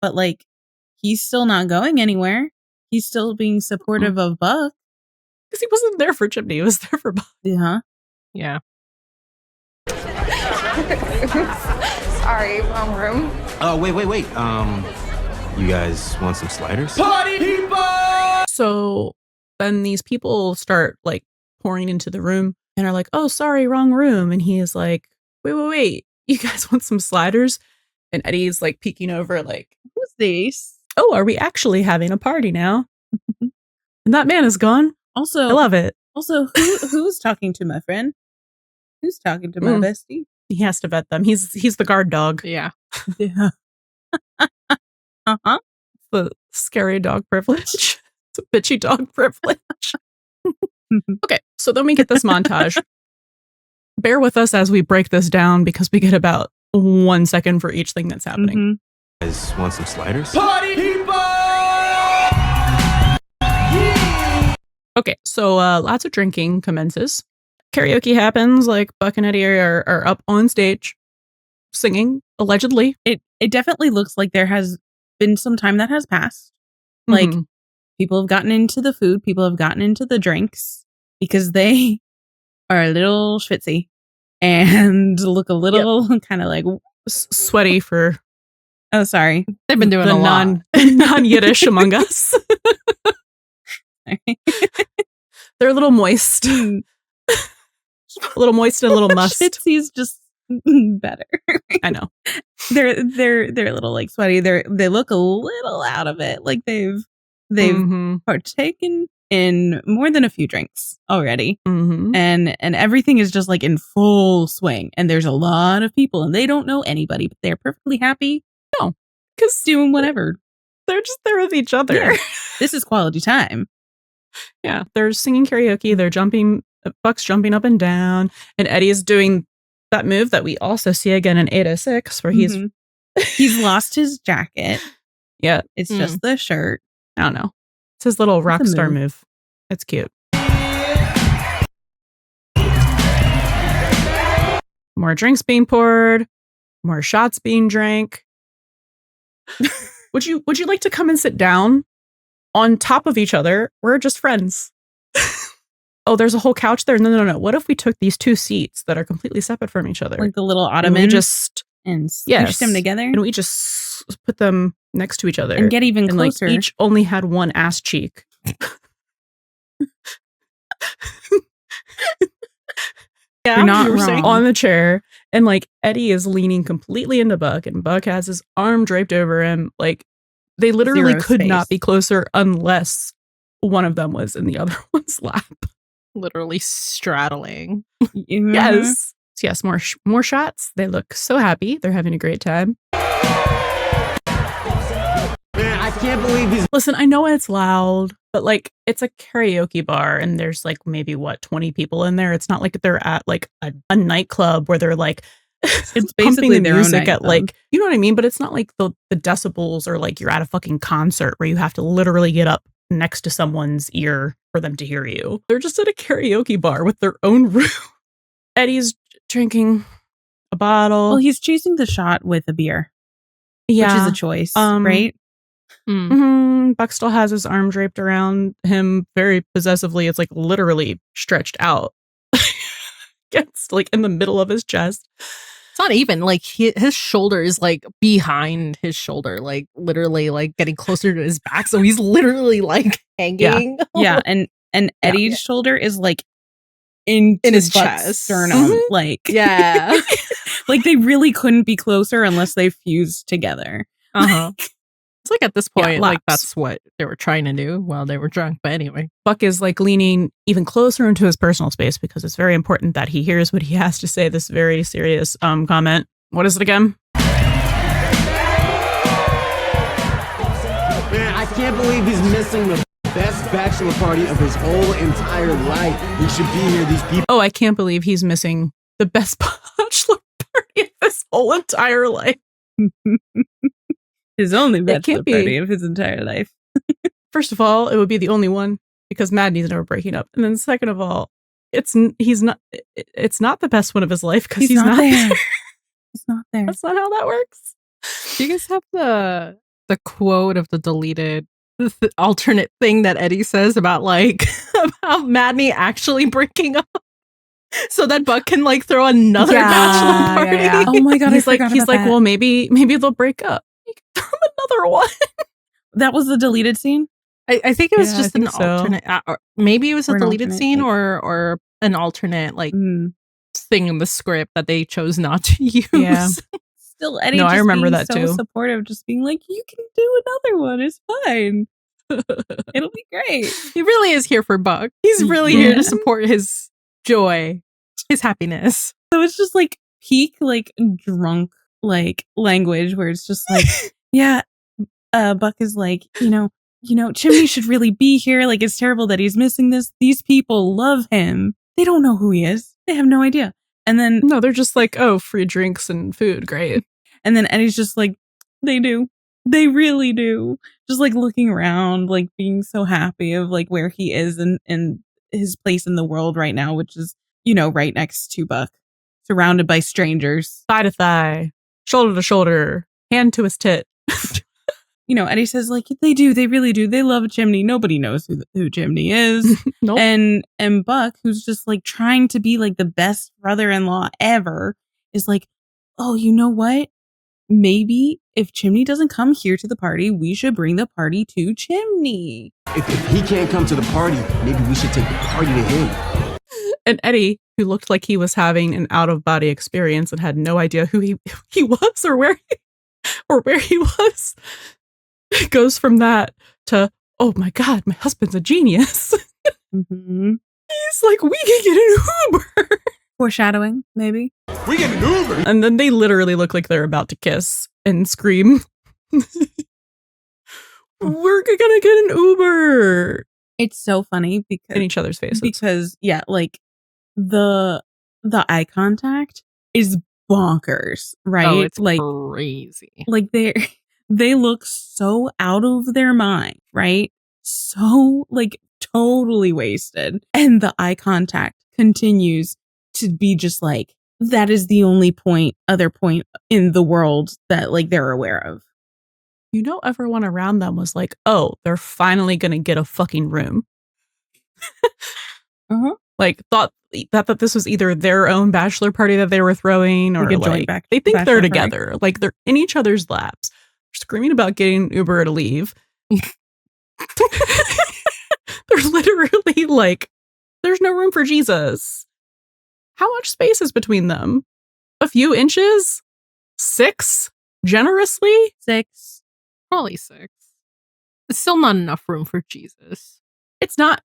Speaker 4: but like he's still not going anywhere. He's still being supportive of Buck.
Speaker 1: Because he wasn't there for Chimney, he was there for Buck.
Speaker 4: Yeah.
Speaker 2: Yeah.
Speaker 11: Sorry, wrong room.
Speaker 7: Oh, wait. You guys want some sliders?
Speaker 1: Party people! So then these people start like pouring into the room and are like, oh, sorry, wrong room. And he is like, wait. You guys want some sliders? And Eddie's like peeking over like,
Speaker 4: who's this?
Speaker 1: Oh, are we actually having a party now? And that man is gone.
Speaker 4: Also,
Speaker 1: I love it.
Speaker 4: Also, who's talking to my friend? Who's talking to my bestie?
Speaker 1: He has to vet them. He's the guard dog.
Speaker 2: Yeah.
Speaker 4: Yeah. Uh-huh.
Speaker 1: The scary dog privilege. It's a bitchy dog privilege. Okay, so then we get this montage. Bear with us as we break this down because we get about 1 second for each thing that's happening.
Speaker 7: You guys want some sliders?
Speaker 1: Party people! Okay, so lots of drinking commences. Karaoke happens, like Buck and Eddie are up on stage singing, allegedly.
Speaker 4: It definitely looks like there has been some time that has passed. Like, people have gotten into the food, people have gotten into the drinks, because they are a little schwitzy and look a little kind of like
Speaker 1: sweaty for...
Speaker 4: Oh, sorry.
Speaker 2: They've been doing
Speaker 1: the
Speaker 2: a lot.
Speaker 1: non-Yiddish among us. They're a little moist. A little moist and a little must.
Speaker 4: Schwitzy's just better.
Speaker 1: I know.
Speaker 4: They're a little like sweaty. They look a little out of it. Like they've partaken in more than a few drinks already. And everything is just like in full swing. And there's a lot of people and they don't know anybody, but they're perfectly happy.
Speaker 1: No, because
Speaker 4: doing whatever.
Speaker 1: They're just there with each other.
Speaker 4: Yeah. This is quality time.
Speaker 1: Yeah, they're singing karaoke. They're jumping. Buck's jumping up and down, and Eddie is doing that move that we also see again in 806, where he's
Speaker 4: lost his jacket.
Speaker 1: Yeah,
Speaker 4: it's just the shirt.
Speaker 1: I don't know. It's his little rock star move. It's cute. More drinks being poured. More shots being drank. Would you like to come and sit down on top of each other? We're just friends. Oh, there's a whole couch there. No. What if we took these two seats that are completely separate from each other?
Speaker 4: Like the little ottoman and squish them together?
Speaker 1: And we just put them next to each other.
Speaker 4: And get even closer.
Speaker 1: Like each only had one ass cheek. Yeah,
Speaker 4: you're not wrong.
Speaker 1: On the chair. And like Eddie is leaning completely into Buck and Buck has his arm draped over him. Like they literally could not be closer unless one of them was in the other one's lap.
Speaker 2: Literally straddling.
Speaker 1: Yes. More shots. They look so happy. They're having a great time.
Speaker 7: Man, I can't believe these.
Speaker 1: Listen, I know it's loud, but like it's a karaoke bar and there's like maybe 20 people in there. It's not like they're at like a nightclub where they're like
Speaker 4: it's
Speaker 1: pumping
Speaker 4: basically
Speaker 1: the
Speaker 4: their
Speaker 1: music
Speaker 4: own
Speaker 1: at like, you know what I mean? But it's not like the decibels are like you're at a fucking concert where you have to literally get up next to someone's ear for them to hear you. They're just at a karaoke bar with their own room. Eddie's drinking a bottle.
Speaker 4: Well, he's choosing the shot with a beer.
Speaker 1: Yeah.
Speaker 4: Which is a choice, right?
Speaker 1: Buck still has his arm draped around him very possessively. It's like literally stretched out. Gets like in the middle of his chest.
Speaker 2: It's not even like his shoulder is like behind his shoulder, like literally like getting closer to his back. So he's literally like hanging.
Speaker 4: Yeah. And Eddie's shoulder is like in
Speaker 2: his
Speaker 4: Buck's
Speaker 2: chest.
Speaker 4: sternum. Like,
Speaker 2: yeah.
Speaker 4: Like they really couldn't be closer unless they fused together.
Speaker 2: Uh-huh. It's like at this point, like
Speaker 1: laps.
Speaker 2: that's what they were trying to do while they were drunk. But anyway,
Speaker 1: Buck is like leaning even closer into his personal space because it's very important that he hears what he has to say. This very serious comment. What is it again?
Speaker 13: Man, I can't believe he's missing the best bachelor party of his whole entire life. He should be here. These people.
Speaker 1: Oh, I can't believe he's missing the best bachelor party of his whole entire life.
Speaker 4: His only bachelor
Speaker 1: be.
Speaker 4: party of his entire life.
Speaker 1: First of all, it would be the only one because Mad Needs never breaking up. And then second of all, it's not the best one of his life because he's not there.
Speaker 4: He's not there.
Speaker 1: That's not how that works.
Speaker 2: do you guys have the quote of the deleted alternate thing that Eddie says about like about Madney actually breaking up so that Buck can like throw another bachelor party?
Speaker 4: Yeah. Oh my god,
Speaker 1: he's like,
Speaker 4: that.
Speaker 1: well, maybe they'll break up. You can throw another one.
Speaker 4: That was the deleted scene.
Speaker 2: I think it was just an alternate. Or maybe it was a deleted scene or an alternate like thing in the script that they chose not to use.
Speaker 1: Yeah.
Speaker 4: Still, Eddie.
Speaker 1: No,
Speaker 4: just
Speaker 1: I remember
Speaker 4: being
Speaker 1: that
Speaker 4: so
Speaker 1: too.
Speaker 4: Supportive, just being like, "You can do another one. It's fine. It'll be great."
Speaker 2: He really is here for Buck. He's really here to support his joy, his happiness.
Speaker 4: So it's just like peak like drunk like language where it's just like, yeah, Buck is like, you know, Chimney should really be here. Like, it's terrible that he's missing this. These people love him. They don't know who he is. They have no idea. And then
Speaker 1: no, they're just like, oh, free drinks and food, great.
Speaker 4: And then Eddie's just like, they do. They really do. Just like looking around, like being so happy of like where he is and his place in the world right now, which is, right next to Buck, surrounded by strangers.
Speaker 1: Thigh to thigh, shoulder to shoulder, hand to his tit.
Speaker 4: Eddie says like, they do. They really do. They love Chimney. Nobody knows who Chimney is.
Speaker 1: Nope.
Speaker 4: And Buck, who's just like trying to be like the best brother-in-law ever, is like, oh, you know what? Maybe if Chimney doesn't come here to the party, we should bring the party to Chimney.
Speaker 13: If he can't come to the party, maybe we should take the party to him.
Speaker 1: And Eddie, who looked like he was having an out-of-body experience and had no idea who he was or where he was, goes from that to, oh my God, my husband's a genius.
Speaker 4: Mm-hmm.
Speaker 1: He's like, we can get an Uber.
Speaker 4: Foreshadowing, maybe.
Speaker 13: We get an Uber.
Speaker 1: And then they literally look like they're about to kiss and scream. We're gonna get an Uber.
Speaker 4: It's so funny because
Speaker 1: in each other's faces.
Speaker 4: Because like the eye contact is bonkers, right?
Speaker 2: Oh, it's
Speaker 4: like
Speaker 2: crazy.
Speaker 4: Like they look so out of their mind, right? So like totally wasted. And the eye contact continues to be just like, that is the only other point in the world that like they're aware of.
Speaker 1: Everyone around them was like, oh, they're finally going to get a fucking room. Like thought that this was either their own bachelor party that they were throwing or like they think they're together. Party. Like they're in each other's laps. They're screaming about getting Uber to leave. They're literally like, there's no room for Jesus. How much space is between them? A few inches? 6? Generously?
Speaker 4: 6.
Speaker 2: Probably 6. It's still not enough room for Jesus.
Speaker 1: It's not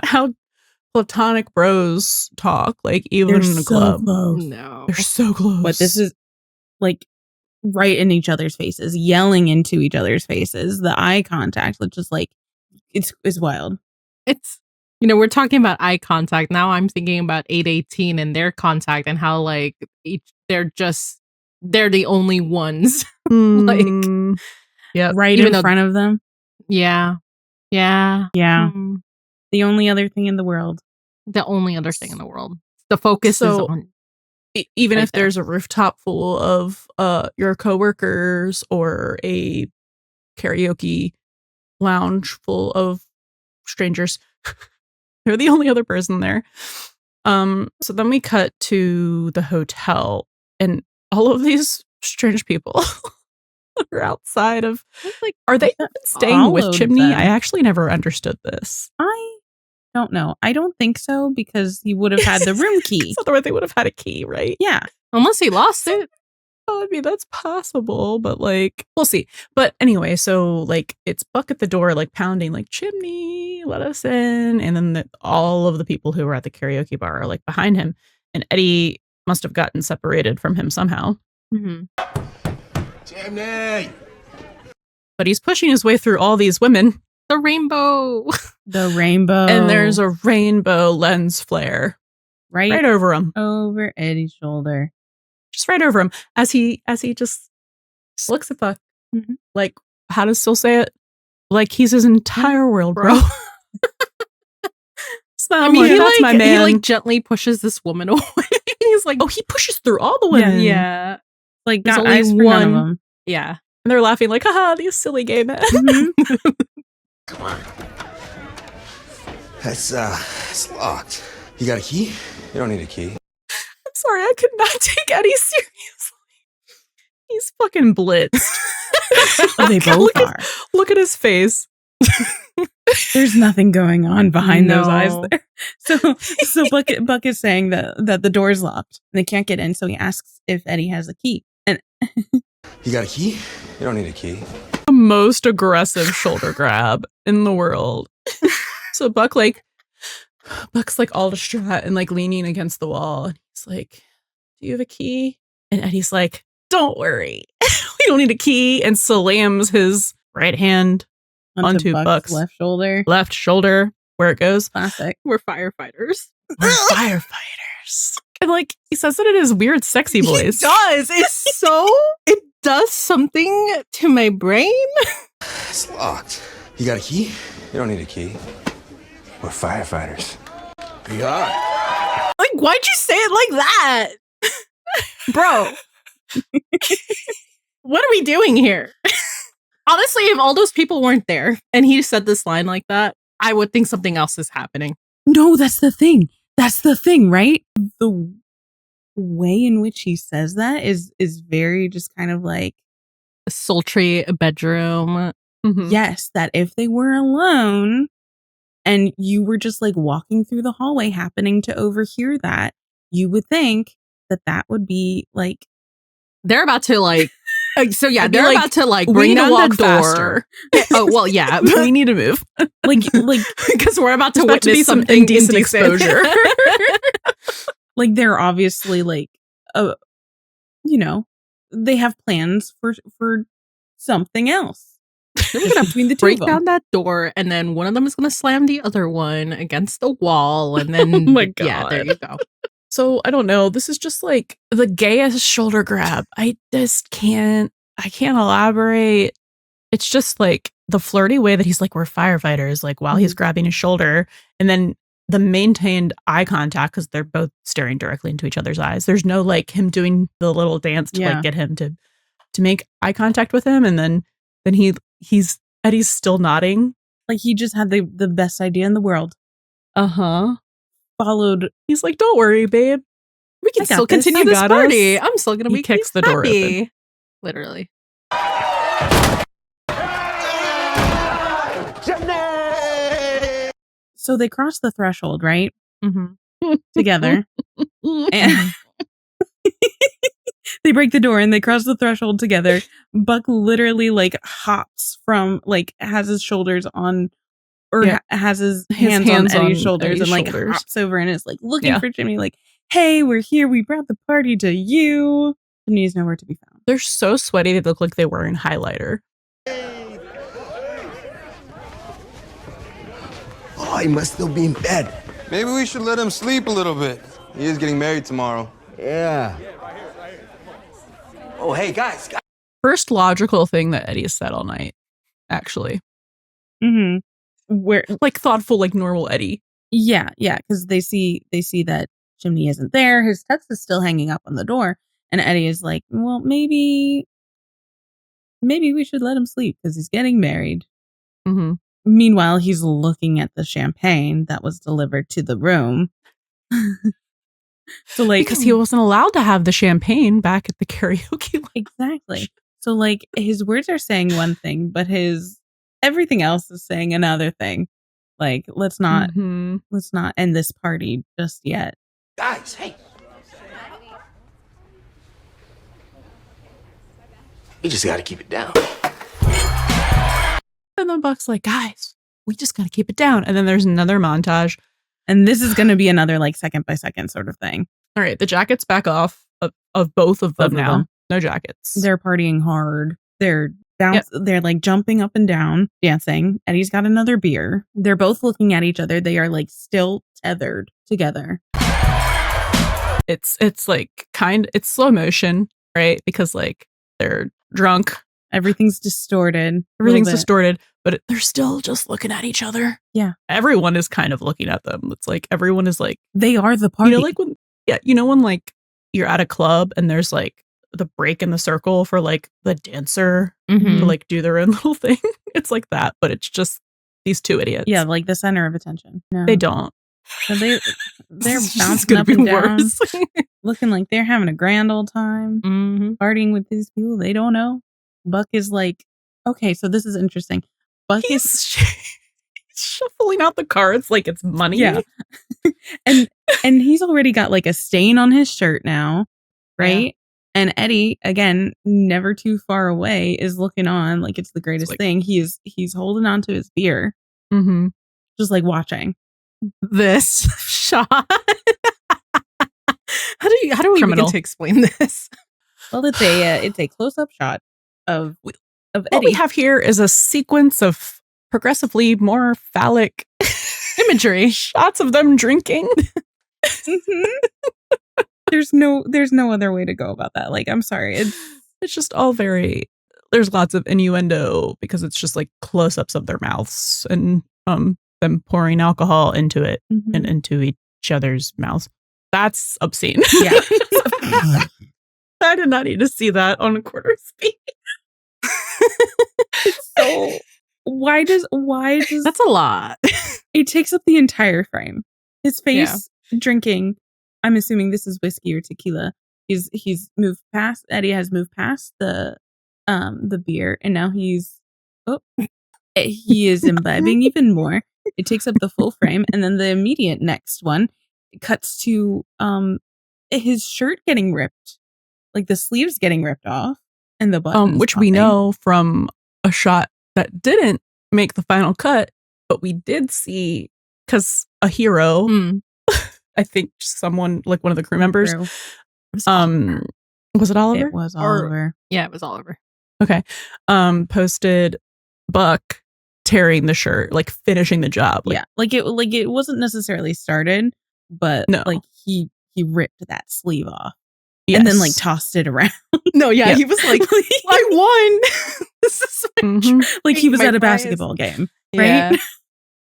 Speaker 1: how platonic bros talk, like even
Speaker 4: they're
Speaker 1: in a club.
Speaker 4: Close.
Speaker 2: No.
Speaker 1: They're so close.
Speaker 4: But this is like right in each other's faces, yelling into each other's faces. The eye contact, which is like, it's wild.
Speaker 2: It's, we're talking about eye contact. Now I'm thinking about 818 and their contact and how like they're the only ones. Like,
Speaker 1: yeah,
Speaker 4: right in front of them.
Speaker 2: Yeah.
Speaker 4: The only other thing in the world.
Speaker 2: The only other thing in the world. The focus is on.
Speaker 1: Even if there's a rooftop full of your coworkers or a karaoke lounge full of strangers, they're the only other person there. So then we cut to the hotel, and all of these strange people are outside of. Like, are they even staying with Chimney? I actually never understood this.
Speaker 4: I don't know. I don't think so because he would have had the room key.
Speaker 1: Otherwise, they would have had a key, right?
Speaker 4: Yeah,
Speaker 2: unless he lost it.
Speaker 1: I mean, that's possible, but like, we'll see. But anyway, so like, it's Buck at the door, like pounding, like, Chimney, let us in. And then all of the people who were at the karaoke bar are like behind him. And Eddie must have gotten separated from him somehow.
Speaker 2: Mm-hmm.
Speaker 13: Chimney!
Speaker 1: But he's pushing his way through all these women.
Speaker 2: The rainbow.
Speaker 4: The rainbow.
Speaker 1: And there's a rainbow lens flare. Right over him.
Speaker 4: Over Eddie's shoulder.
Speaker 1: Just right over him. As he just looks at Buck.
Speaker 2: Mm-hmm.
Speaker 1: Like, how does Syl say it? Like he's his entire world, bro.
Speaker 2: I mean,
Speaker 1: like, that's my man.
Speaker 2: He like gently pushes this woman away. He's like,
Speaker 1: oh, he pushes through all the women.
Speaker 2: Yeah.
Speaker 4: Like, got eyes for none of them.
Speaker 2: Yeah.
Speaker 1: And they're laughing like, haha, these silly gay men.
Speaker 10: Mm-hmm. Come on. That's locked. You got a key? You don't need a key.
Speaker 1: I'm sorry, I could not take Eddie seriously. He's fucking blitzed.
Speaker 4: They both are.
Speaker 1: Look at his face.
Speaker 4: There's nothing going on behind those eyes there. So Buck is saying that the door's locked and they can't get in, so he asks if Eddie has a key. And
Speaker 10: you got a key? You don't need a key.
Speaker 1: The most aggressive shoulder grab in the world. So Buck's like all distraught and like leaning against the wall. And he's like, do you have a key? And Eddie's like, don't worry. We don't need a key. And slams his right hand onto Buck's
Speaker 4: left shoulder.
Speaker 1: Left shoulder, where it goes.
Speaker 4: Classic.
Speaker 2: We're firefighters.
Speaker 1: We're firefighters. And like, he says it in his weird, sexy voice.
Speaker 2: It does. It does something to my brain.
Speaker 10: It's locked. You got a key? You don't need a key. We're firefighters. We are.
Speaker 2: Like, why'd you say it like that? Bro. What are we doing here? Honestly, if all those people weren't there and he said this line like that, I would think something else is happening.
Speaker 4: No, that's the thing. That's the thing, right? The way in which he says that is very just kind of like
Speaker 2: a sultry bedroom.
Speaker 1: Mm-hmm.
Speaker 4: Yes, that if they were alone and you were just like walking through the hallway happening to overhear that, you would think that would be like
Speaker 2: they're about to like so yeah,
Speaker 1: they're
Speaker 2: like,
Speaker 1: about to like
Speaker 2: bring down
Speaker 1: the door.
Speaker 2: Faster. Oh well, yeah,
Speaker 1: we need to move.
Speaker 4: like
Speaker 2: because we're about to witness
Speaker 1: be some
Speaker 2: something
Speaker 1: indecent exposure.
Speaker 4: Like they're obviously like, they have plans for something else.
Speaker 2: They're gonna between the two break down that door, and then one of them is gonna slam the other one against the wall, and then
Speaker 1: oh my God.
Speaker 2: Yeah, there you go.
Speaker 1: So I don't know. This is just like the gayest shoulder grab. I can't elaborate. It's just like the flirty way that he's like, we're firefighters, like while he's grabbing his shoulder, and then the maintained eye contact because they're both staring directly into each other's eyes. There's no like him doing the little dance to like get him to make eye contact with him, and then Eddie's still nodding.
Speaker 4: Like he just had the best idea in the world. Followed.
Speaker 1: He's like, don't worry, babe.
Speaker 2: We can still continue this party. I'm still gonna be kicks the door open. Literally.
Speaker 4: So they cross the threshold, right?
Speaker 2: Mm-hmm.
Speaker 4: Together. And they break the door and they cross the threshold together. Buck literally like hops from like has his shoulders on or has his hands on Eddie's shoulders and like hops over and is like looking for Chimney like, hey, we're here. We brought the party to you. Chimney is nowhere to be found.
Speaker 1: They're so sweaty. They look like they were in highlighter.
Speaker 10: Oh, he must still be in bed.
Speaker 6: Maybe we should let him sleep a little bit. He is getting married tomorrow.
Speaker 10: Yeah. Oh, hey, guys.
Speaker 1: First logical thing that Eddie has said all night, actually.
Speaker 4: Mm-hmm. Where
Speaker 1: like thoughtful, like normal Eddie.
Speaker 4: Yeah, because they see that Chimney isn't there. His tux is still hanging up on the door, and Eddie is like, "Well, maybe we should let him sleep because he's getting married."
Speaker 1: Mm-hmm.
Speaker 4: Meanwhile, he's looking at the champagne that was delivered to the room. So, like,
Speaker 1: because he wasn't allowed to have the champagne back at the karaoke lounge.
Speaker 4: Exactly. So, like, his words are saying one thing, but his everything else is saying another thing. Like, let's not end this party just yet.
Speaker 10: Guys, hey. We just gotta keep it down.
Speaker 1: And then Buck's like, guys, we just gotta keep it down. And then there's another montage.
Speaker 4: And this is going to be another like second by second sort of thing.
Speaker 1: All right, the jackets back off of both of them now. No jackets.
Speaker 4: They're partying hard. They're They're like jumping up and down, dancing. Eddie's got another beer. They're both looking at each other. They are like still tethered together.
Speaker 1: It's like it's slow motion, right? Because like they're drunk.
Speaker 4: Everything's distorted.
Speaker 1: But they're still just looking at each other.
Speaker 4: Yeah.
Speaker 1: Everyone is kind of looking at them. It's like everyone is like,
Speaker 4: they are the party.
Speaker 1: You know, like when like you're at a club and there's like the break in the circle for like the dancer to like do their own little thing. It's like that, but it's just these two idiots.
Speaker 4: Yeah, like the center of attention. No.
Speaker 1: They don't.
Speaker 4: So they're bouncing up and down, looking like they're having a grand old time, partying with these people they don't know. Buck is like, okay, so this is interesting. Buck is
Speaker 1: shuffling out the cards like it's money.
Speaker 4: Yeah. and he's already got like a stain on his shirt now, right? Yeah. And Eddie, again, never too far away, is looking on like it's the greatest thing. He's holding on to his beer, just like watching
Speaker 2: this shot. How do we begin to explain this?
Speaker 4: Well, it's a close up shot of Eddie.
Speaker 1: What we have here is a sequence of progressively more phallic
Speaker 2: imagery,
Speaker 1: shots of them drinking.
Speaker 4: There's no other way to go about that. Like, I'm sorry.
Speaker 1: It's just all very, there's lots of innuendo because it's just like close-ups of their mouths and them pouring alcohol into it and into each other's mouths. That's obscene.
Speaker 4: Yeah.
Speaker 1: I did not need to see that on a quarter speed.
Speaker 4: So why does
Speaker 2: that's a lot.
Speaker 4: It takes up the entire frame. His face drinking. I'm assuming this is whiskey or tequila. He's moved past. Eddie has moved past the beer, and now he is imbibing even more. It takes up the full frame, and then the immediate next one cuts to his shirt getting ripped, like the sleeves getting ripped off, and the buttons,
Speaker 1: which we know from a shot that didn't make the final cut, but we did see because a hero. I think someone like one of the crew members. Was it Oliver?
Speaker 4: It was Oliver.
Speaker 2: Yeah, it was Oliver.
Speaker 1: Okay. Posted Buck tearing the shirt, like finishing the job.
Speaker 4: Like it wasn't necessarily started, but like he ripped that sleeve off and then like tossed it around.
Speaker 2: No, he was like, I won. This is
Speaker 4: like he was at a basketball game, right?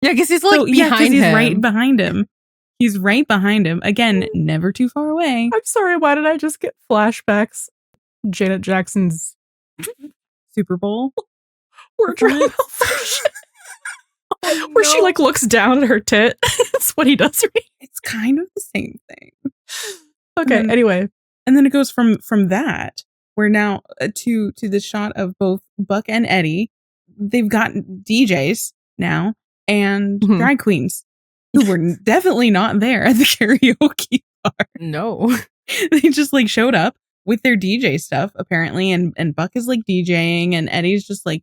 Speaker 2: Yeah, because he's like behind him.
Speaker 4: He's right behind him. He's right behind him. Again, never too far away.
Speaker 1: I'm sorry, why did I just get flashbacks? Janet Jackson's
Speaker 4: Super Bowl
Speaker 1: wardrobe. Where she like looks down at her tit. That's what he does. Right?
Speaker 4: It's kind of the same thing.
Speaker 1: Okay, anyway.
Speaker 4: And then it goes from that, we're now to the shot of both Buck and Eddie. They've got DJs now and drag queens. Who were definitely not there at the karaoke bar.
Speaker 2: No.
Speaker 4: They just like showed up with their DJ stuff apparently, and Buck is like DJing and Eddie's just like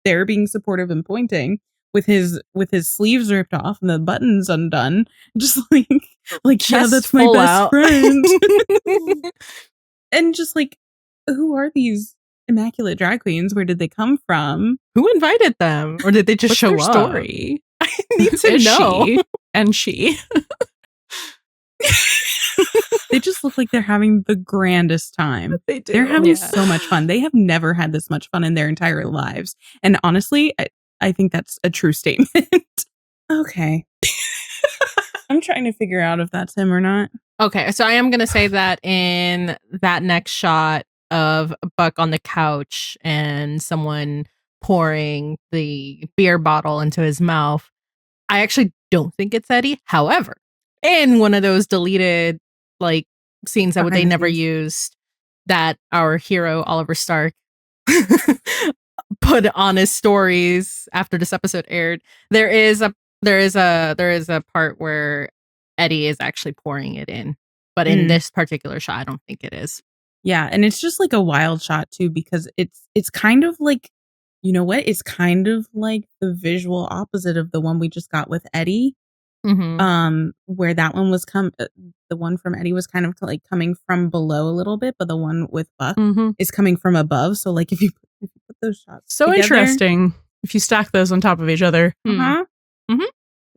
Speaker 4: there being supportive and pointing with his sleeves ripped off and the buttons undone. Just like yeah, that's my best friend. And just like, who are these immaculate drag queens? Where did they come from?
Speaker 2: Who invited them? Or did they just show
Speaker 1: their
Speaker 2: up?
Speaker 1: Story?
Speaker 2: I need to know.
Speaker 1: She and she.
Speaker 4: They just look like they're having the grandest time.
Speaker 1: They do.
Speaker 4: They're having so much fun. They have never had this much fun in their entire lives. And honestly, I think that's a true statement. Okay. I'm trying to figure out if that's him or not.
Speaker 2: Okay, so I am going to say that in that next shot of Buck on the couch and someone pouring the beer bottle into his mouth, I actually don't think it's Eddie. However, in one of those deleted like scenes that they never used, that our hero Oliver Stark put on his stories after this episode aired, there is a part where Eddie is actually pouring it in, but in this particular shot, I don't think it is.
Speaker 4: Yeah, and it's just like a wild shot too, because it's kind of like, you know what? It's kind of like the visual opposite of the one we just got with Eddie. Where that one was the one from Eddie was kind of like coming from below a little bit, but the one with Buck is coming from above. So like if you put those shots
Speaker 1: so
Speaker 4: together,
Speaker 1: interesting if you stack those on top of each other.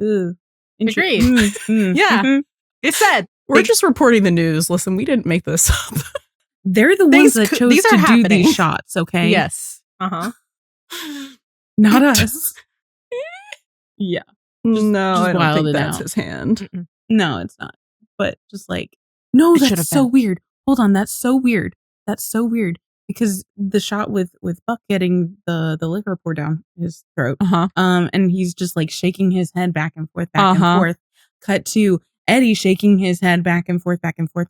Speaker 4: Ooh,
Speaker 2: Agreed. Yeah. It's said.
Speaker 1: We're just reporting the news. Listen, we didn't make this up.
Speaker 4: They're the ones that chose to do these shots, okay?
Speaker 2: Yes.
Speaker 4: Not us. Yeah.
Speaker 1: No, I don't think
Speaker 4: wild it
Speaker 1: that's
Speaker 4: out.
Speaker 1: his hand.
Speaker 4: No, it's not. But just like, no,
Speaker 2: It should
Speaker 4: that's
Speaker 2: have
Speaker 4: so
Speaker 2: been.
Speaker 4: weird. Hold on, that's so weird. That's so weird. Because the shot with Buck getting the liquor poured down his throat, and he's just like shaking his head back and forth, and forth. Cut to Eddie shaking his head back and forth,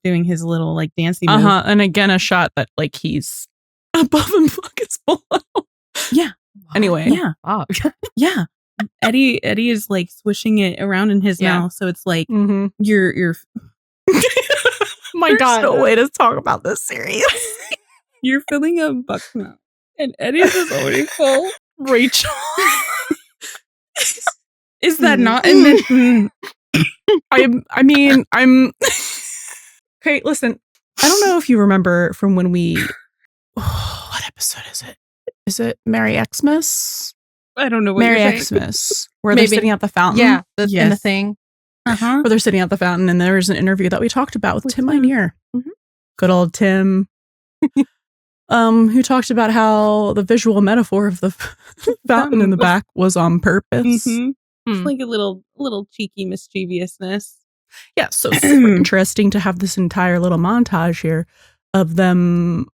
Speaker 4: doing his little like dancing move.
Speaker 1: And again, a shot that like he's above and Buck is below.
Speaker 4: Yeah.
Speaker 1: Anyway.
Speaker 4: Yeah.
Speaker 2: Wow.
Speaker 4: Yeah. Eddie is like swishing it around in his mouth, so it's like you're
Speaker 1: my God, no way to talk about this serious.
Speaker 4: You're filling a Buck's mouth, and Eddie's is already full.
Speaker 1: Rachel,
Speaker 4: is that not? And then
Speaker 1: I'm okay. Listen, I don't know if you remember from when we. What episode is it? Is it Merry Xmas?
Speaker 4: I don't know what
Speaker 1: Merry
Speaker 4: you're saying.
Speaker 1: Xmas, where they're sitting at the fountain.
Speaker 2: Yeah, in the thing.
Speaker 1: Where they're sitting at the fountain, and there was an interview that we talked about with Tim Minear. Good old Tim. Who talked about how the visual metaphor of the fountain in the back was on purpose.
Speaker 4: Like a little cheeky mischievousness.
Speaker 1: Yeah, so super interesting to have this entire little montage here of them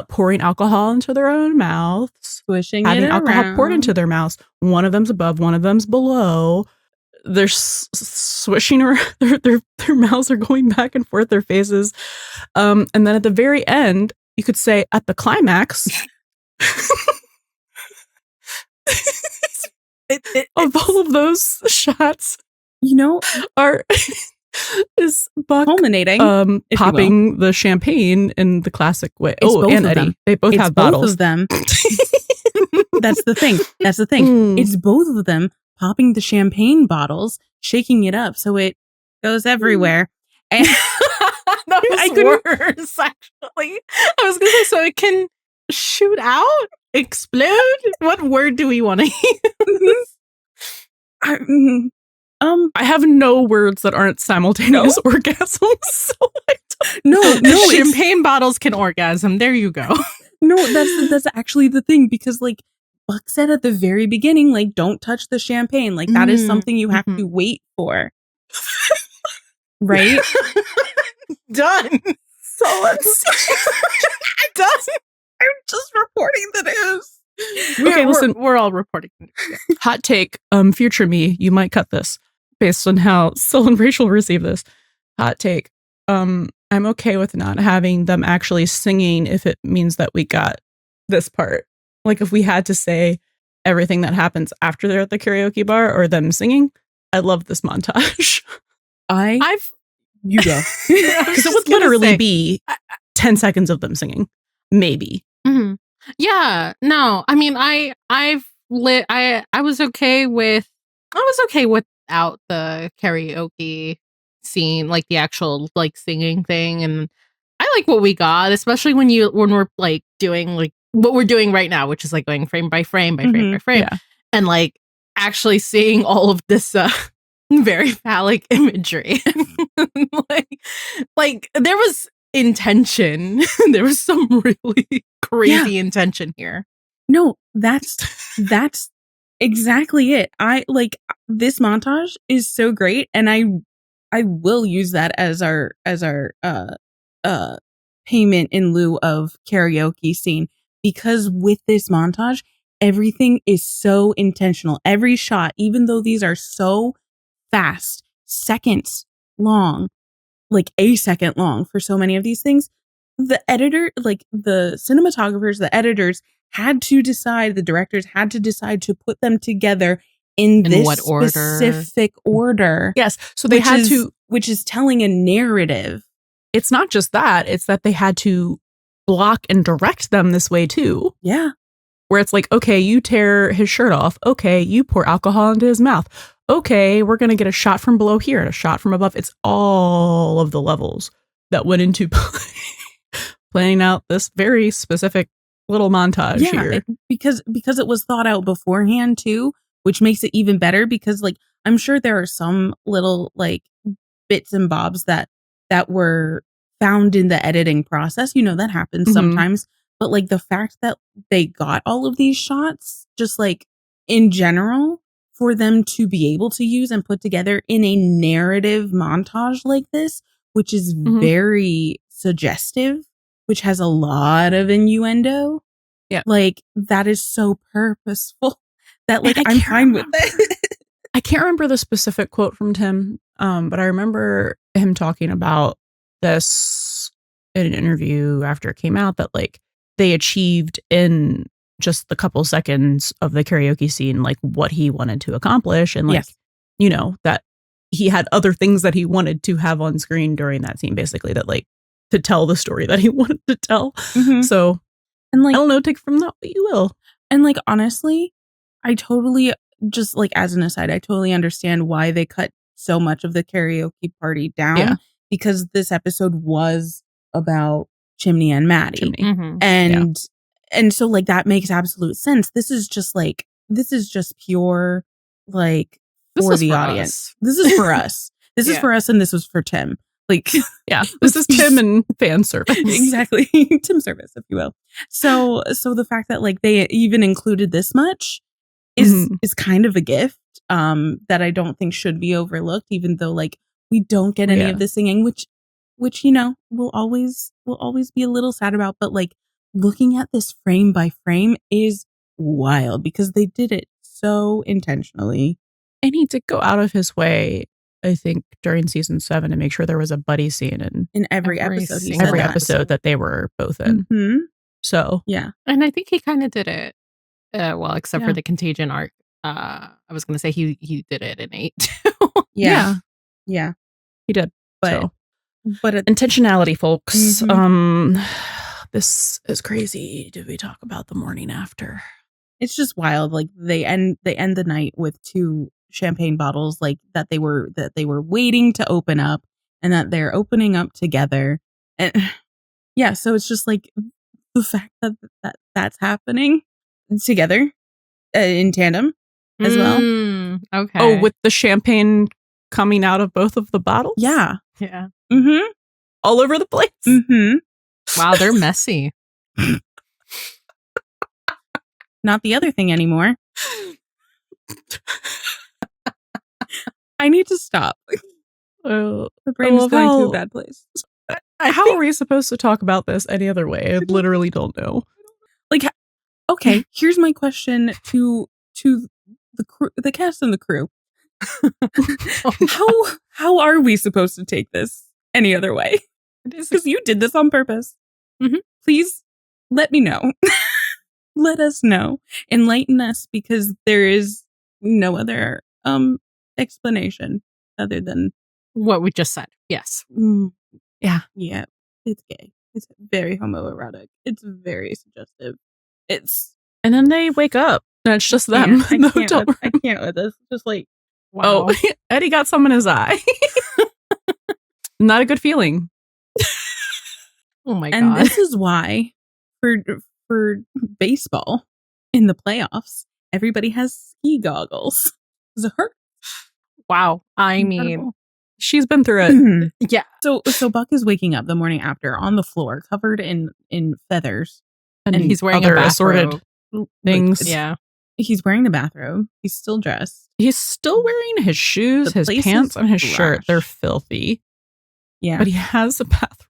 Speaker 1: pouring alcohol into their own mouths, having alcohol poured into their mouths. One of them's above, one of them's below. They're swishing around. Their mouths are going back and forth, their faces. And then at the very end, you could say at the climax of all of those shots, is Buck
Speaker 4: culminating,
Speaker 1: popping the champagne in the classic way.
Speaker 4: It's
Speaker 1: and Eddie. They both have bottles.
Speaker 4: Both of them. That's the thing. It's both of them popping the champagne bottles, shaking it up so it goes everywhere. And
Speaker 2: that was worse, actually. I was going to say, so it can shoot out, explode. What word do we want to use?
Speaker 1: I have no words that aren't simultaneous orgasms. So
Speaker 4: no,
Speaker 2: champagne bottles can orgasm. There you go.
Speaker 4: No, that's actually the thing, because like Buck said at the very beginning, like, don't touch the champagne. Like, that is something you have to wait for. Right?
Speaker 2: Done.
Speaker 4: So let's done. I'm just reporting the news.
Speaker 1: Okay, listen,
Speaker 2: we're all reporting.
Speaker 1: Hot take, future me, you might cut this based on how Syl and Rachel receive this. Hot take. I'm okay with not having them actually singing if it means that we got this part. Like if we had to say everything that happens after they're at the karaoke bar or them singing, I love this montage.
Speaker 4: You go.
Speaker 1: Because it would literally be 10 seconds of them singing. Maybe.
Speaker 2: Mm-hmm. Yeah. No, I mean, I was okay without the karaoke scene, like the actual like singing thing, and I like what we got, especially when we're like doing like what we're doing right now, which is like going frame by frame and like actually seeing all of this very phallic imagery. like there was intention. There was some really crazy intention here.
Speaker 4: No, that's exactly it. I like this montage is so great, and I will use that as our payment in lieu of karaoke scene, because with this montage, everything is so intentional. Every shot, even though these are so fast, seconds long, like a second long for so many of these things, the editor, like the cinematographers, the editors the directors had to decide to put them together in this
Speaker 2: what order?
Speaker 4: Specific order.
Speaker 1: Yes. So they had to,
Speaker 4: which is telling a narrative.
Speaker 1: it's not just that, it's that they had to block and direct them this way too.
Speaker 4: Yeah.
Speaker 1: Where it's like, okay, you tear his shirt off. Okay, you pour alcohol into his mouth. Okay, we're going to get a shot from below here and a shot from above. It's all of the levels that went into planning out this very specific little montage here.
Speaker 4: Because it was thought out beforehand too, which makes it even better because like I'm sure there are some little like bits and bobs that were found in the editing process. You know, that happens sometimes. But like the fact that they got all of these shots, just like in general, for them to be able to use and put together in a narrative montage like this, which is very suggestive, which has a lot of innuendo.
Speaker 1: Yeah.
Speaker 4: Like that is so purposeful that like I'm fine with that.
Speaker 1: I can't remember the specific quote from Tim, but I remember him talking about this in an interview after it came out that like they achieved in just the couple seconds of the karaoke scene, like what he wanted to accomplish. And like, you know, that he had other things that he wanted to have on screen during that scene, basically, that like to tell the story that he wanted to tell. So,
Speaker 4: and like,
Speaker 1: I don't know, take from that what you will.
Speaker 4: And like, honestly, I totally just like as an aside, I totally understand why they cut so much of the karaoke party down because this episode was about Chimney and Maddie. And so like that makes absolute sense. This is just pure like for the audience. This is for us. This is for us and this was for Tim. Like
Speaker 1: this is Tim and fan service.
Speaker 4: Exactly. Tim service, if you will. So the fact that like they even included this much is kind of a gift that I don't think should be overlooked, even though like we don't get any of the singing, which you know we'll always be a little sad about, but like looking at this frame by frame is wild because they did it so intentionally.
Speaker 1: And he did go out of his way, I think, during season 7 to make sure there was a buddy scene in
Speaker 4: every episode.
Speaker 1: Every episode that they were both in. So
Speaker 4: yeah,
Speaker 2: and I think he kind of did it. Well, except for the Contagion arc. I was going to say he did it in 8 too.
Speaker 4: Yeah,
Speaker 1: he did.
Speaker 4: But
Speaker 1: intentionality, folks. This is crazy. Did we talk about the morning after?
Speaker 4: It's just wild. Like they end the night with 2 champagne bottles, like that they were waiting to open up, and that they're opening up together. And yeah, so it's just like the fact that that's happening together in tandem as well.
Speaker 2: Okay.
Speaker 1: Oh, with the champagne coming out of both of the bottles?
Speaker 4: Yeah.
Speaker 1: All over the place.
Speaker 2: Wow, they're messy.
Speaker 4: Not the other thing anymore. I need to stop. The brain is going to a bad place.
Speaker 1: How are we supposed to talk about this any other way? I literally don't know.
Speaker 4: Like, okay, here's my question to the crew, the cast and the crew. How are we supposed to take this any other way? Because you did this on purpose. Please let me know. Let us know. Enlighten us, because there is no other explanation other than
Speaker 2: what we just said. Yes.
Speaker 1: Yeah.
Speaker 4: It's gay. It's very homoerotic. It's very suggestive.
Speaker 1: And then they wake up and it's just them.
Speaker 4: I can't with this. Just like,
Speaker 1: wow. Oh, Eddie got some in his eye. Not a good feeling.
Speaker 2: Oh my god.
Speaker 4: And this is why for baseball in the playoffs, everybody has ski goggles. It hurt.
Speaker 2: Wow. I mean,
Speaker 1: she's been through it.
Speaker 2: Yeah.
Speaker 4: So Buck is waking up the morning after on the floor, covered in feathers,
Speaker 2: and he's wearing
Speaker 1: other
Speaker 2: a
Speaker 1: assorted things.
Speaker 2: Yeah.
Speaker 4: He's wearing the bathrobe. He's still dressed.
Speaker 1: He's still wearing his shoes, his pants, and his shirt. They're filthy.
Speaker 4: Yeah.
Speaker 1: But he has a bathrobe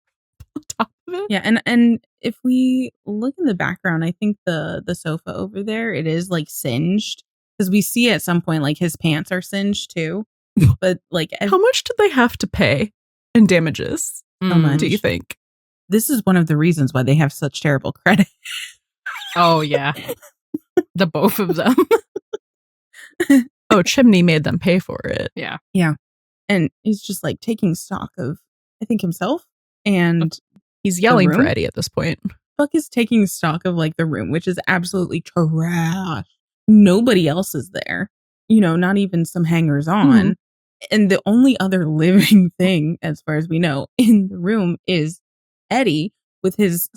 Speaker 1: on top of it.
Speaker 4: Yeah, and if we look in the background, I think the sofa over there, it is like singed. Because we see at some point like his pants are singed too. But like,
Speaker 1: how much did they have to pay in damages?
Speaker 4: How much
Speaker 1: do you think?
Speaker 4: This is one of the reasons why they have such terrible credit.
Speaker 2: Oh yeah, the both of them.
Speaker 1: Oh, Chimney made them pay for it.
Speaker 2: Yeah,
Speaker 4: and he's just like taking stock of, I think, himself And
Speaker 1: he's yelling for
Speaker 4: room?
Speaker 1: Eddie at this point.
Speaker 4: Buck is taking stock of like the room, which is absolutely trash. Nobody else is there. You know, not even some hangers on. And the only other living thing, as far as we know, in the room is Eddie with his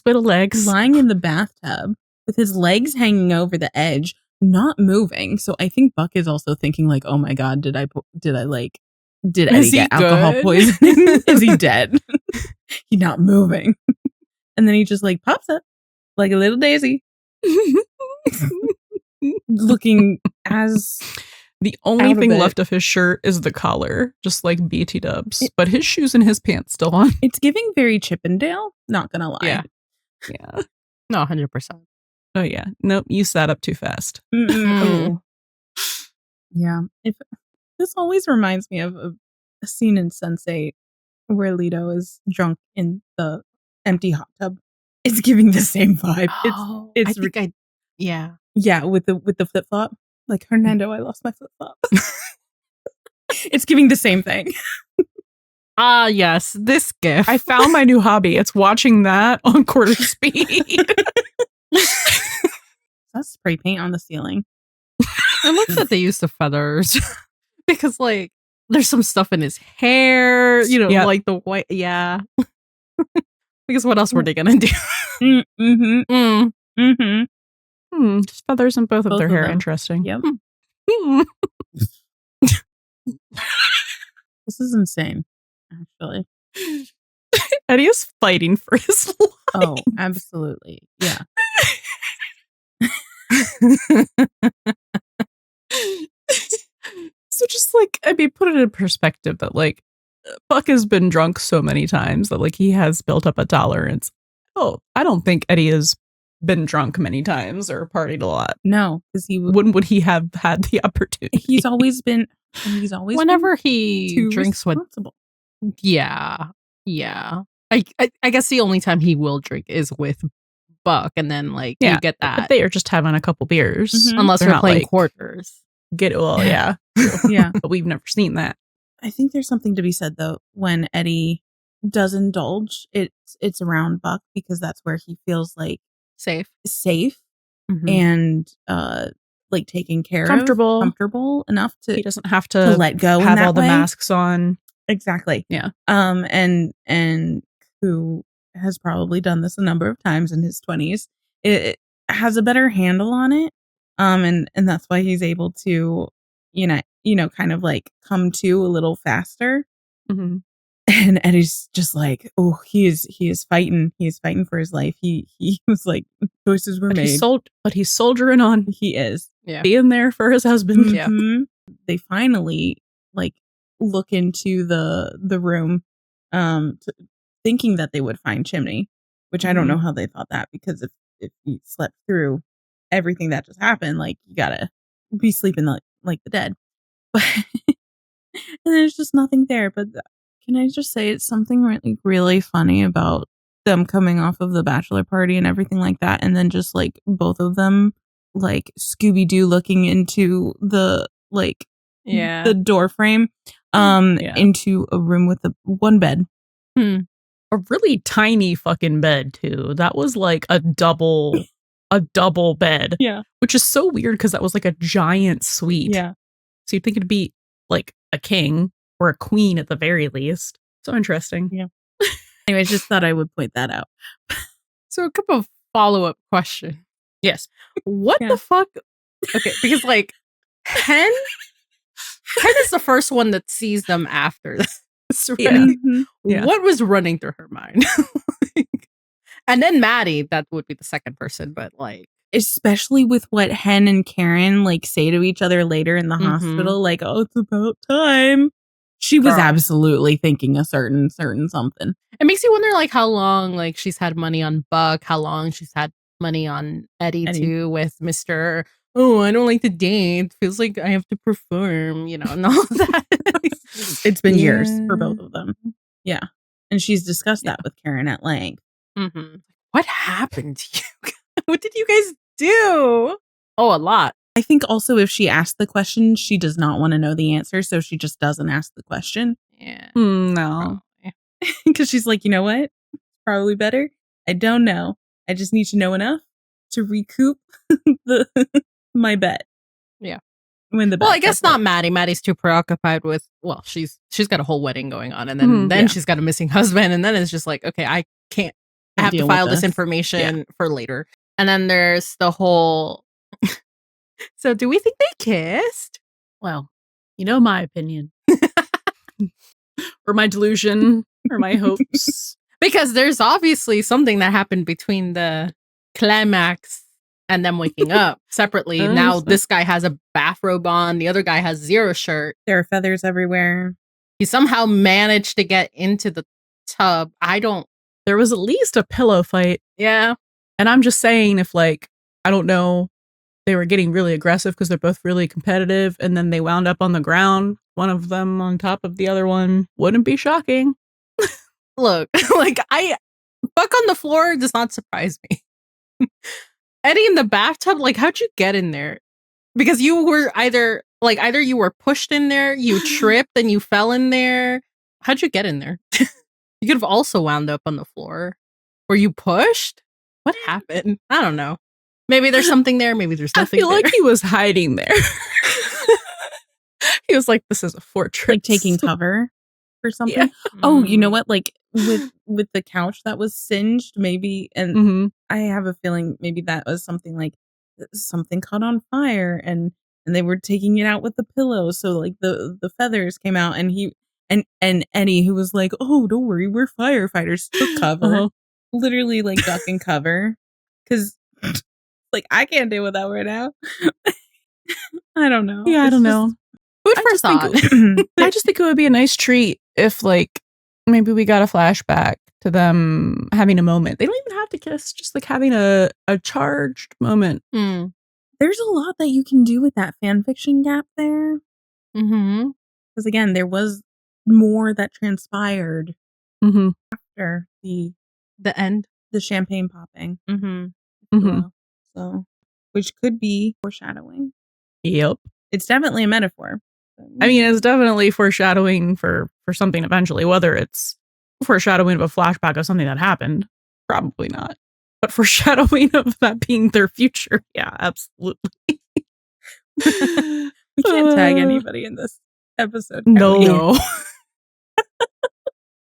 Speaker 1: little legs
Speaker 4: lying in the bathtub with his legs hanging over the edge, not moving. So I think Buck is also thinking like, oh my God, did Eddie get alcohol poisoning? Is he dead? He's not moving. And then he just like pops up like a little daisy. Looking as
Speaker 1: the only thing left of his shirt is the collar, just like BT dubs. But his shoes and his pants still on.
Speaker 4: It's giving very Chippendale, not gonna lie.
Speaker 1: Yeah.
Speaker 2: No, 100%.
Speaker 1: Oh yeah. Nope, you sat up too fast.
Speaker 4: Oh. Yeah. This always reminds me of a scene in Sense8 where Leto is drunk in the empty hot tub. It's giving the same vibe. Yeah, with the flip flop. Like, Hernando, I lost my flip flop. It's giving the same thing.
Speaker 2: Yes, this gif.
Speaker 1: I found my new hobby. It's watching that on quarter speed.
Speaker 4: That's spray paint on the ceiling.
Speaker 2: I love that they use the feathers because, like, there's some stuff in his hair, you know, like the white. Yeah. Because what else were they gonna do?
Speaker 1: Just feathers in both of their hair. Interesting.
Speaker 4: Yep. This is insane, actually.
Speaker 1: Eddie is fighting for his life.
Speaker 4: Oh, absolutely. Yeah.
Speaker 1: So just like, I mean, put it in perspective that like Buck has been drunk so many times that like he has built up a tolerance. Oh, I don't think Eddie has been drunk many times or partied a lot.
Speaker 4: No, because
Speaker 1: would he have had the opportunity?
Speaker 4: He's always
Speaker 2: whenever he drinks with. Yeah. I guess the only time he will drink is with Buck, and then like you get that.
Speaker 1: But they are just having a couple beers,
Speaker 2: unless they're playing
Speaker 1: like,
Speaker 2: quarters.
Speaker 1: Yeah. But we've never seen that.
Speaker 4: I think there's something to be said though when Eddie does indulge. It's around Buck because that's where he feels like
Speaker 2: safe
Speaker 4: and like taken care comfortable enough to
Speaker 1: he doesn't have to
Speaker 4: let go
Speaker 1: have
Speaker 4: in that
Speaker 1: all the
Speaker 4: way.
Speaker 1: masks on.
Speaker 4: Exactly.
Speaker 1: Yeah.
Speaker 4: And who has probably done this a number of times in his 20s, it has a better handle on it. And that's why he's able to, you know, kind of like come to a little faster.
Speaker 1: Mm-hmm.
Speaker 4: And Eddie's just like, oh, he is fighting. He is fighting for his life. He was like, choices were made.
Speaker 1: But he's soldiering on.
Speaker 4: He is.
Speaker 2: Yeah.
Speaker 1: Being there for his husband.
Speaker 4: Mm-hmm. Yeah. They finally like look into the room, thinking that they would find Chimney, which I don't know how they thought that, because if you slept through everything that just happened, like you gotta be sleeping like the dead. And there's just nothing there. But can I just say it's something really, really funny about them coming off of the bachelor party and everything like that, and then just like both of them like Scooby-Doo looking into the the door frame into a room with one bed.
Speaker 1: A really tiny fucking bed too. That was like a double bed.
Speaker 4: Yeah.
Speaker 1: Which is so weird because that was like a giant suite.
Speaker 4: Yeah.
Speaker 1: So you'd think it'd be like a king or a queen at the very least. So interesting.
Speaker 4: Yeah. Anyways, just thought I would point that out.
Speaker 2: So a couple of follow-up questions.
Speaker 1: Yes.
Speaker 2: What the fuck? Okay, because like Hen is the first one that sees them after this. Right?
Speaker 1: Yeah.
Speaker 2: What was running through her mind? And then Maddie, that would be the second person, but like,
Speaker 4: especially with what Hen and Karen like say to each other later in the hospital, like, oh, it's about time. She was absolutely thinking a certain something.
Speaker 2: It makes you wonder like how long like she's had money on Buck, how long she's had money on Eddie. Too, with Mr. Oh, I don't like to date. Feels like I have to perform, you know, and all that.
Speaker 4: It's been years for both of them. Yeah. And she's discussed that with Karen at length.
Speaker 2: What happened to you? What did you guys do? Oh, a lot.
Speaker 4: I think also if she asked the question, she does not want to know the answer, so she just doesn't ask the question.
Speaker 2: Yeah.
Speaker 1: No.
Speaker 4: Because she's like, you know what? Probably better. I don't know. I just need to know enough to recoup my bet.
Speaker 2: Yeah.
Speaker 4: Win the bet.
Speaker 2: Well, I guess not Maddie. Maddie's too preoccupied with, well, she's got a whole wedding going on, and then she's got a missing husband, and then it's just like, okay, I have to file this information for later. And then there's the whole so do we think they kissed?
Speaker 1: Well, you know my opinion. Or my delusion, or my hopes.
Speaker 2: Because there's obviously something that happened between the climax and them waking up separately. Now this guy has a bathrobe on, the other guy has zero shirt.
Speaker 4: There are feathers everywhere.
Speaker 2: He somehow managed to get into the tub.
Speaker 1: There was at least a pillow fight.
Speaker 2: Yeah.
Speaker 1: And I'm just saying, if like, I don't know, they were getting really aggressive because they're both really competitive, and then they wound up on the ground, one of them on top of the other one, wouldn't be shocking.
Speaker 2: Look, like fuck on the floor does not surprise me. Eddie in the bathtub, like, how'd you get in there? Because you were either you were pushed in there, you tripped, and you fell in there. How'd you get in there? You could have also wound up on the floor. Were you pushed? What happened? I don't know. Maybe there's something there. Maybe there's nothing there.
Speaker 1: I feel like he was hiding there. He was like, this is a fortress.
Speaker 4: Like taking cover or something. Yeah. Oh, you know what? Like with the couch that was singed, maybe. And I have a feeling maybe that was something like something caught on fire and they were taking it out with the pillow. So like the feathers came out and and Eddie, who was like, oh, don't worry, we're firefighters, took cover. Literally like duck and cover. Because like I can't deal with that right now. I don't know.
Speaker 1: Yeah, I don't know.
Speaker 2: Food for thought.
Speaker 1: I just think it would be a nice treat if like maybe we got a flashback to them having a moment. They don't even have to kiss, just like having a charged moment.
Speaker 4: There's a lot that you can do with that fan fiction gap there. Because again, there was more that transpired after the
Speaker 2: end,
Speaker 4: the champagne popping. So, which could be foreshadowing.
Speaker 1: Yep,
Speaker 4: it's definitely a metaphor.
Speaker 1: I mean, it's definitely foreshadowing for something eventually. Whether it's foreshadowing of a flashback of something that happened, probably not. But foreshadowing of that being their future, yeah, absolutely.
Speaker 4: We can't tag anybody in this episode.
Speaker 1: No.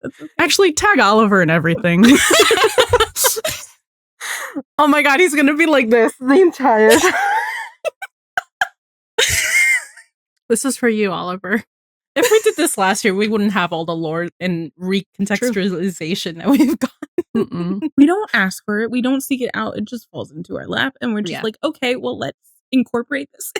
Speaker 1: Okay. Actually, tag Oliver and everything.
Speaker 2: Oh my god, he's gonna be like this the entire time. This is for you, Oliver. If we did this last year, we wouldn't have all the lore and recontextualization that we've got.
Speaker 4: We don't ask for it. We don't seek it out. It just falls into our lap. And we're just like, okay, well, let's incorporate this.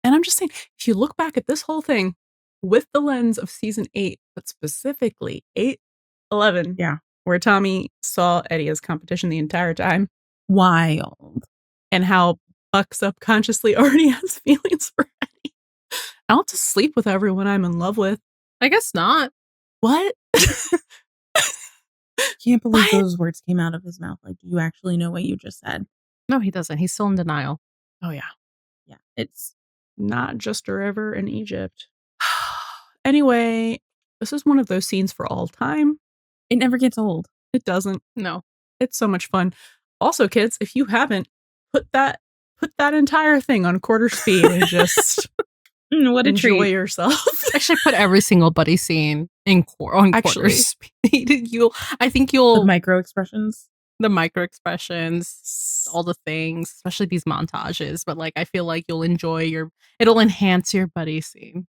Speaker 1: And I'm just saying, if you look back at this whole thing with the lens of season 8, but specifically 8-11, where Tommy saw Eddie as competition the entire time.
Speaker 4: Wild.
Speaker 1: And how Buck subconsciously already has feelings for Eddie. I want to sleep with everyone I'm in love with.
Speaker 2: I guess not.
Speaker 1: What?
Speaker 4: Can't believe those words came out of his mouth. Like, do you actually know what you just said?
Speaker 2: No, he doesn't. He's still in denial.
Speaker 1: Oh, yeah.
Speaker 4: Yeah. It's
Speaker 1: not just a river in Egypt. Anyway, this is one of those scenes for all time.
Speaker 4: It never gets old.
Speaker 1: It doesn't.
Speaker 2: No.
Speaker 1: It's so much fun. Also, kids, if you haven't, put that entire thing on quarter speed and just
Speaker 4: what a
Speaker 1: enjoy
Speaker 4: treat.
Speaker 1: yourself.
Speaker 2: Actually, put every single Buddy scene on quarter speed. I think you'll
Speaker 4: the micro expressions,
Speaker 2: all the things, especially these montages. But like, I feel like you'll enjoy it'll enhance your Buddy scene.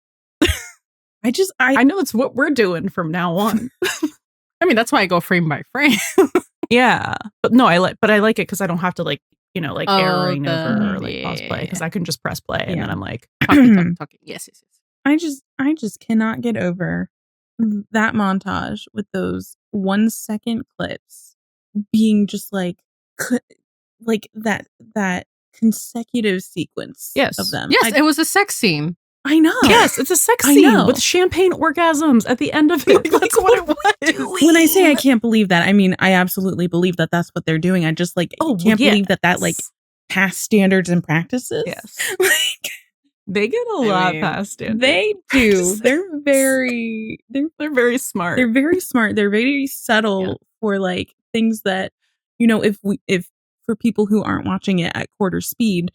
Speaker 1: I know it's what we're doing from now on.
Speaker 2: I mean, that's why I go frame by frame.
Speaker 1: Yeah, but no, I like it because I don't have to arrowing over or pause play because I can just press play and then I'm like
Speaker 2: talking. Yes.
Speaker 4: I just cannot get over that montage with those 1 second clips being just like that consecutive sequence of them.
Speaker 2: Yes, it was a sex scene.
Speaker 4: I know.
Speaker 1: Yes, it's a sex scene with champagne orgasms at the end of it. That's what it was.
Speaker 4: When I say I can't believe that, I mean I absolutely believe that that's what they're doing. I just can't believe that like past standards and practices.
Speaker 1: Yes, They get a lot past standards.
Speaker 4: They do. They're very
Speaker 1: smart.
Speaker 4: They're very smart. They're very subtle for like things that, you know, if for people who aren't watching it at quarter speed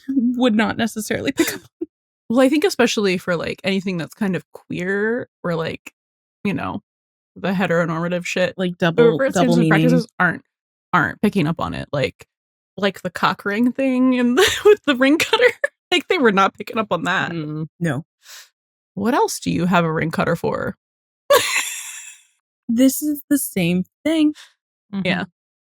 Speaker 4: would not necessarily pick up on.
Speaker 1: Well, I think especially for like anything that's kind of queer or like, you know, the heteronormative shit,
Speaker 4: like double meaning
Speaker 1: practices aren't picking up on it. Like the cock ring thing and with the ring cutter. Like they were not picking up on that.
Speaker 4: No.
Speaker 1: What else do you have a ring cutter for?
Speaker 4: This is the same thing.
Speaker 1: Yeah.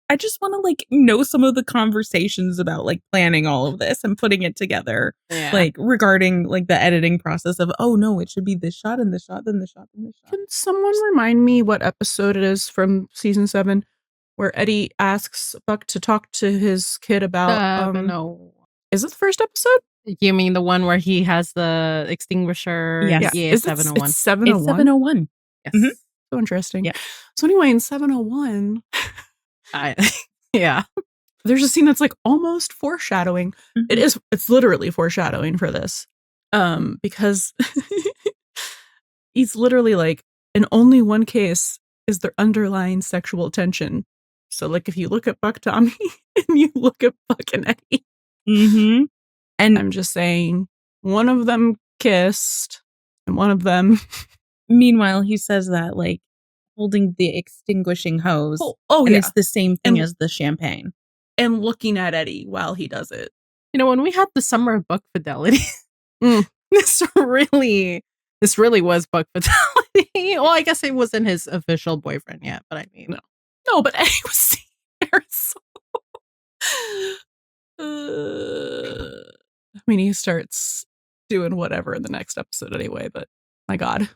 Speaker 4: I just want to like know some of the conversations about like planning all of this and putting it together.
Speaker 2: Yeah.
Speaker 4: Like regarding like the editing process of, oh no, it should be this shot and this shot, then this shot, then this shot.
Speaker 1: Can someone remind me what episode it is from season 7 where Eddie asks Buck to talk to his kid about
Speaker 2: no.
Speaker 1: Is it the first episode?
Speaker 2: You mean the one where he has the extinguisher?
Speaker 4: Yes.
Speaker 2: Yeah,
Speaker 1: Is
Speaker 2: 701.
Speaker 1: It's 701.
Speaker 4: It's 701.
Speaker 2: Yes.
Speaker 4: Mhm.
Speaker 1: So interesting.
Speaker 4: Yeah.
Speaker 1: So anyway, in 701,
Speaker 2: yeah.
Speaker 1: there's a scene that's like almost foreshadowing.
Speaker 4: Mhm.
Speaker 1: It's literally foreshadowing for this. Because he's literally like, in only one case is there underlying sexual tension. So like if you look at Buck Tommy and you look at Buck and Eddie,
Speaker 4: Mm-hmm.
Speaker 1: and I'm just saying one of them kissed and one of them.
Speaker 4: Meanwhile, he says that like holding the extinguishing hose.
Speaker 1: Oh
Speaker 4: and
Speaker 1: yeah.
Speaker 4: it's the same thing as the champagne.
Speaker 1: And looking at Eddie while he does it.
Speaker 2: You know, when we had the summer of Buck Fidelity, this really was Buck Fidelity. Well, I guess it wasn't his official boyfriend yet, but I mean,
Speaker 1: no, but Eddie was seeing her so. I mean, he starts doing whatever in the next episode anyway, but my God,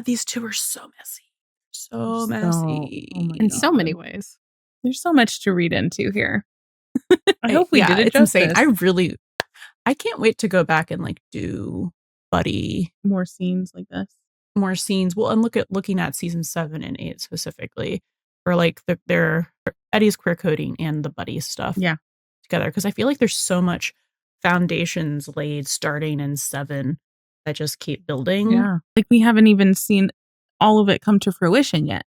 Speaker 1: these two are so messy. So messy.
Speaker 2: in so many ways.
Speaker 4: There's so much to read into here. I hope we did it
Speaker 1: it's
Speaker 4: justice.
Speaker 1: insane. I can't wait to go back and like do Buddy
Speaker 4: more scenes like this.
Speaker 1: More scenes. Well, and looking at season 7 and 8 specifically, for like their Eddie's queer coding and the Buddy stuff.
Speaker 4: Yeah.
Speaker 1: Together, because I feel like there's so much foundations laid starting in 7 that just keep building.
Speaker 4: Yeah. Like we haven't even seen all of it come to fruition yet,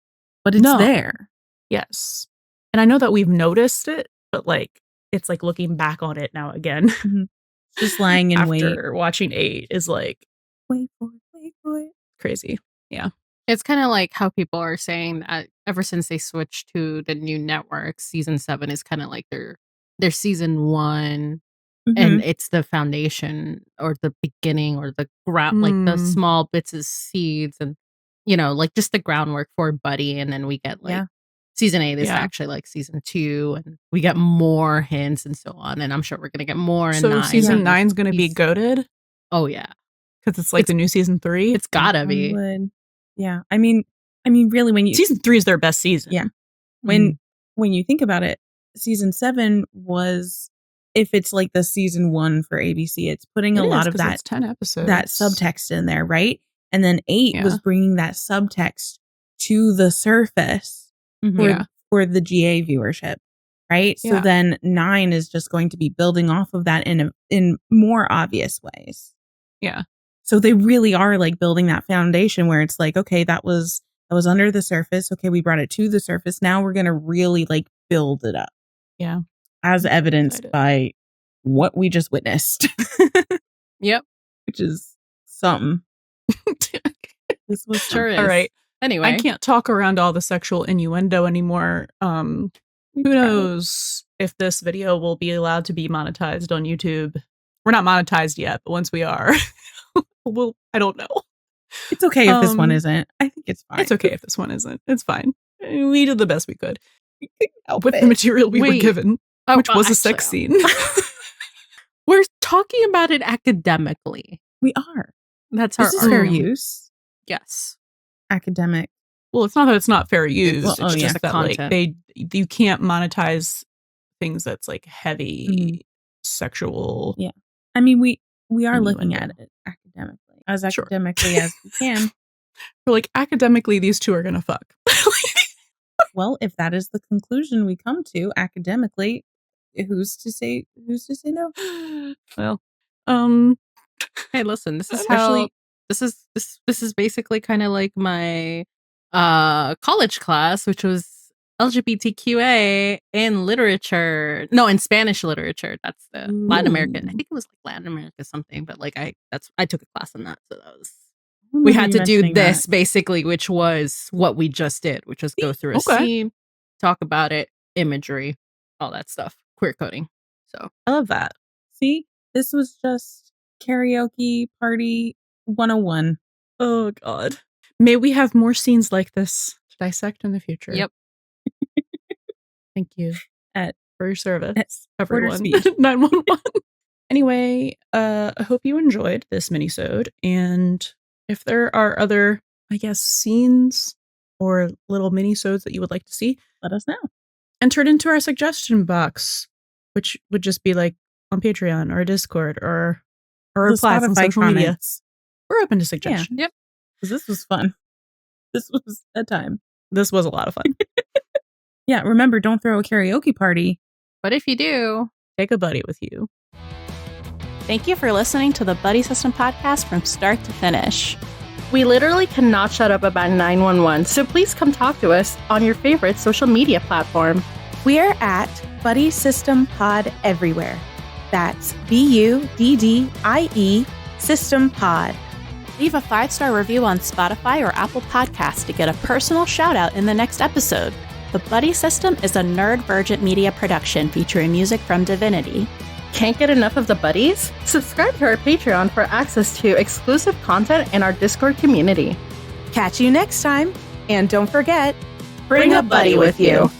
Speaker 4: but it's there.
Speaker 1: Yes. And I know that we've noticed it, but like it's like looking back on it now again.
Speaker 4: Mm-hmm. Just lying in wait.
Speaker 1: After watching 8 is like
Speaker 4: wait for it.
Speaker 1: Crazy. Yeah.
Speaker 2: It's kind of like how people are saying that ever since they switched to the new network, season 7 is kind of like their season 1. And it's the foundation or the beginning or the ground, like the small bits of seeds and, you know, like just the groundwork for Buddy. And then we get like season 8 is actually like season 2 and we get more hints and so on. And I'm sure we're going to get more. And
Speaker 1: so season 9 is going to be goated.
Speaker 2: Oh, yeah.
Speaker 1: Because it's like the new season 3.
Speaker 2: It's gotta be.
Speaker 4: Yeah. I mean, really, when you
Speaker 1: season 3 is their best season.
Speaker 4: Yeah. When you think about it, season 7 was, if it's like the season 1 for ABC, it's putting a lot of that
Speaker 1: 10 episodes,
Speaker 4: that subtext in there, right? And then 8 was bringing that subtext to the surface for the GA viewership, right? So then 9 is just going to be building off of that in more obvious ways.
Speaker 1: Yeah.
Speaker 4: So they really are like building that foundation where it's like, okay, that was under the surface. Okay, we brought it to the surface. Now we're going to really like build it up.
Speaker 1: Yeah.
Speaker 4: As evidenced by what we just witnessed.
Speaker 2: Yep.
Speaker 4: Which is something. This was
Speaker 2: sure is.
Speaker 1: All right.
Speaker 2: Anyway.
Speaker 1: I can't talk around all the sexual innuendo anymore. Who knows if this video will be allowed to be monetized on YouTube. We're not monetized yet, but once we are, I don't know.
Speaker 4: It's okay if this one isn't. I think it's fine.
Speaker 1: It's okay if this one isn't. It's fine. We did the best we could with the material we were given, which was a sex scene.
Speaker 2: We're talking about it academically.
Speaker 4: We are.
Speaker 2: That's
Speaker 4: this is fair use.
Speaker 2: Yes.
Speaker 4: Academic.
Speaker 1: Well, it's not that it's not fair use.
Speaker 4: Well,
Speaker 1: it's just that
Speaker 2: content.
Speaker 1: like you can't monetize things that's like heavy sexual.
Speaker 4: Yeah. I mean, we are looking at it academically, as academically as we can.
Speaker 1: We're like, academically, these two are gonna fuck.
Speaker 4: Well, if that is the conclusion we come to academically, who's to say no?
Speaker 1: Well,
Speaker 2: Hey, listen, this is
Speaker 1: Especially-
Speaker 2: how this is basically kind of like my college class, which was LGBTQA in literature. No, in Spanish literature. That's the Latin American. I think it was like Latin America something, but like I took a class on that, so that was we had to do this basically, which was what we just did, which was go through a scene, talk about it, imagery, all that stuff, queer coding. So
Speaker 1: I love that.
Speaker 4: See, this was just karaoke party 101.
Speaker 1: Oh God. May we have more scenes like this to dissect in the future.
Speaker 2: Yep.
Speaker 1: Thank you for your service,
Speaker 4: quarter
Speaker 1: everyone.
Speaker 4: speed.
Speaker 1: 911. Anyway, I hope you enjoyed this minisode, and if there are other, I guess, scenes or little minisodes that you would like to see,
Speaker 4: let us know.
Speaker 1: Enter it into our suggestion box, which would just be like on Patreon or Discord or replies on social media. We're open to suggestions.
Speaker 2: Yep.
Speaker 4: Because this was fun. This was a time.
Speaker 1: This was a lot of fun.
Speaker 4: Yeah, remember, don't throw a karaoke party.
Speaker 2: But if you do,
Speaker 1: take a buddy with you.
Speaker 3: Thank you for listening to the Buddy System podcast from start to finish.
Speaker 2: we literally cannot shut up about 911, so please come talk to us on your favorite social media platform.
Speaker 3: We're at Buddy System Pod everywhere. That's BUDDIE System Pod. Leave a 5-star review on Spotify or Apple Podcasts to get a personal shout out in the next episode. The Buddy System is a Nerdvergent media production featuring music from Divinity.
Speaker 2: Can't get enough of the buddies? Subscribe to our Patreon for access to exclusive content and our Discord community.
Speaker 3: Catch you next time, and don't forget,
Speaker 2: Bring a buddy with you.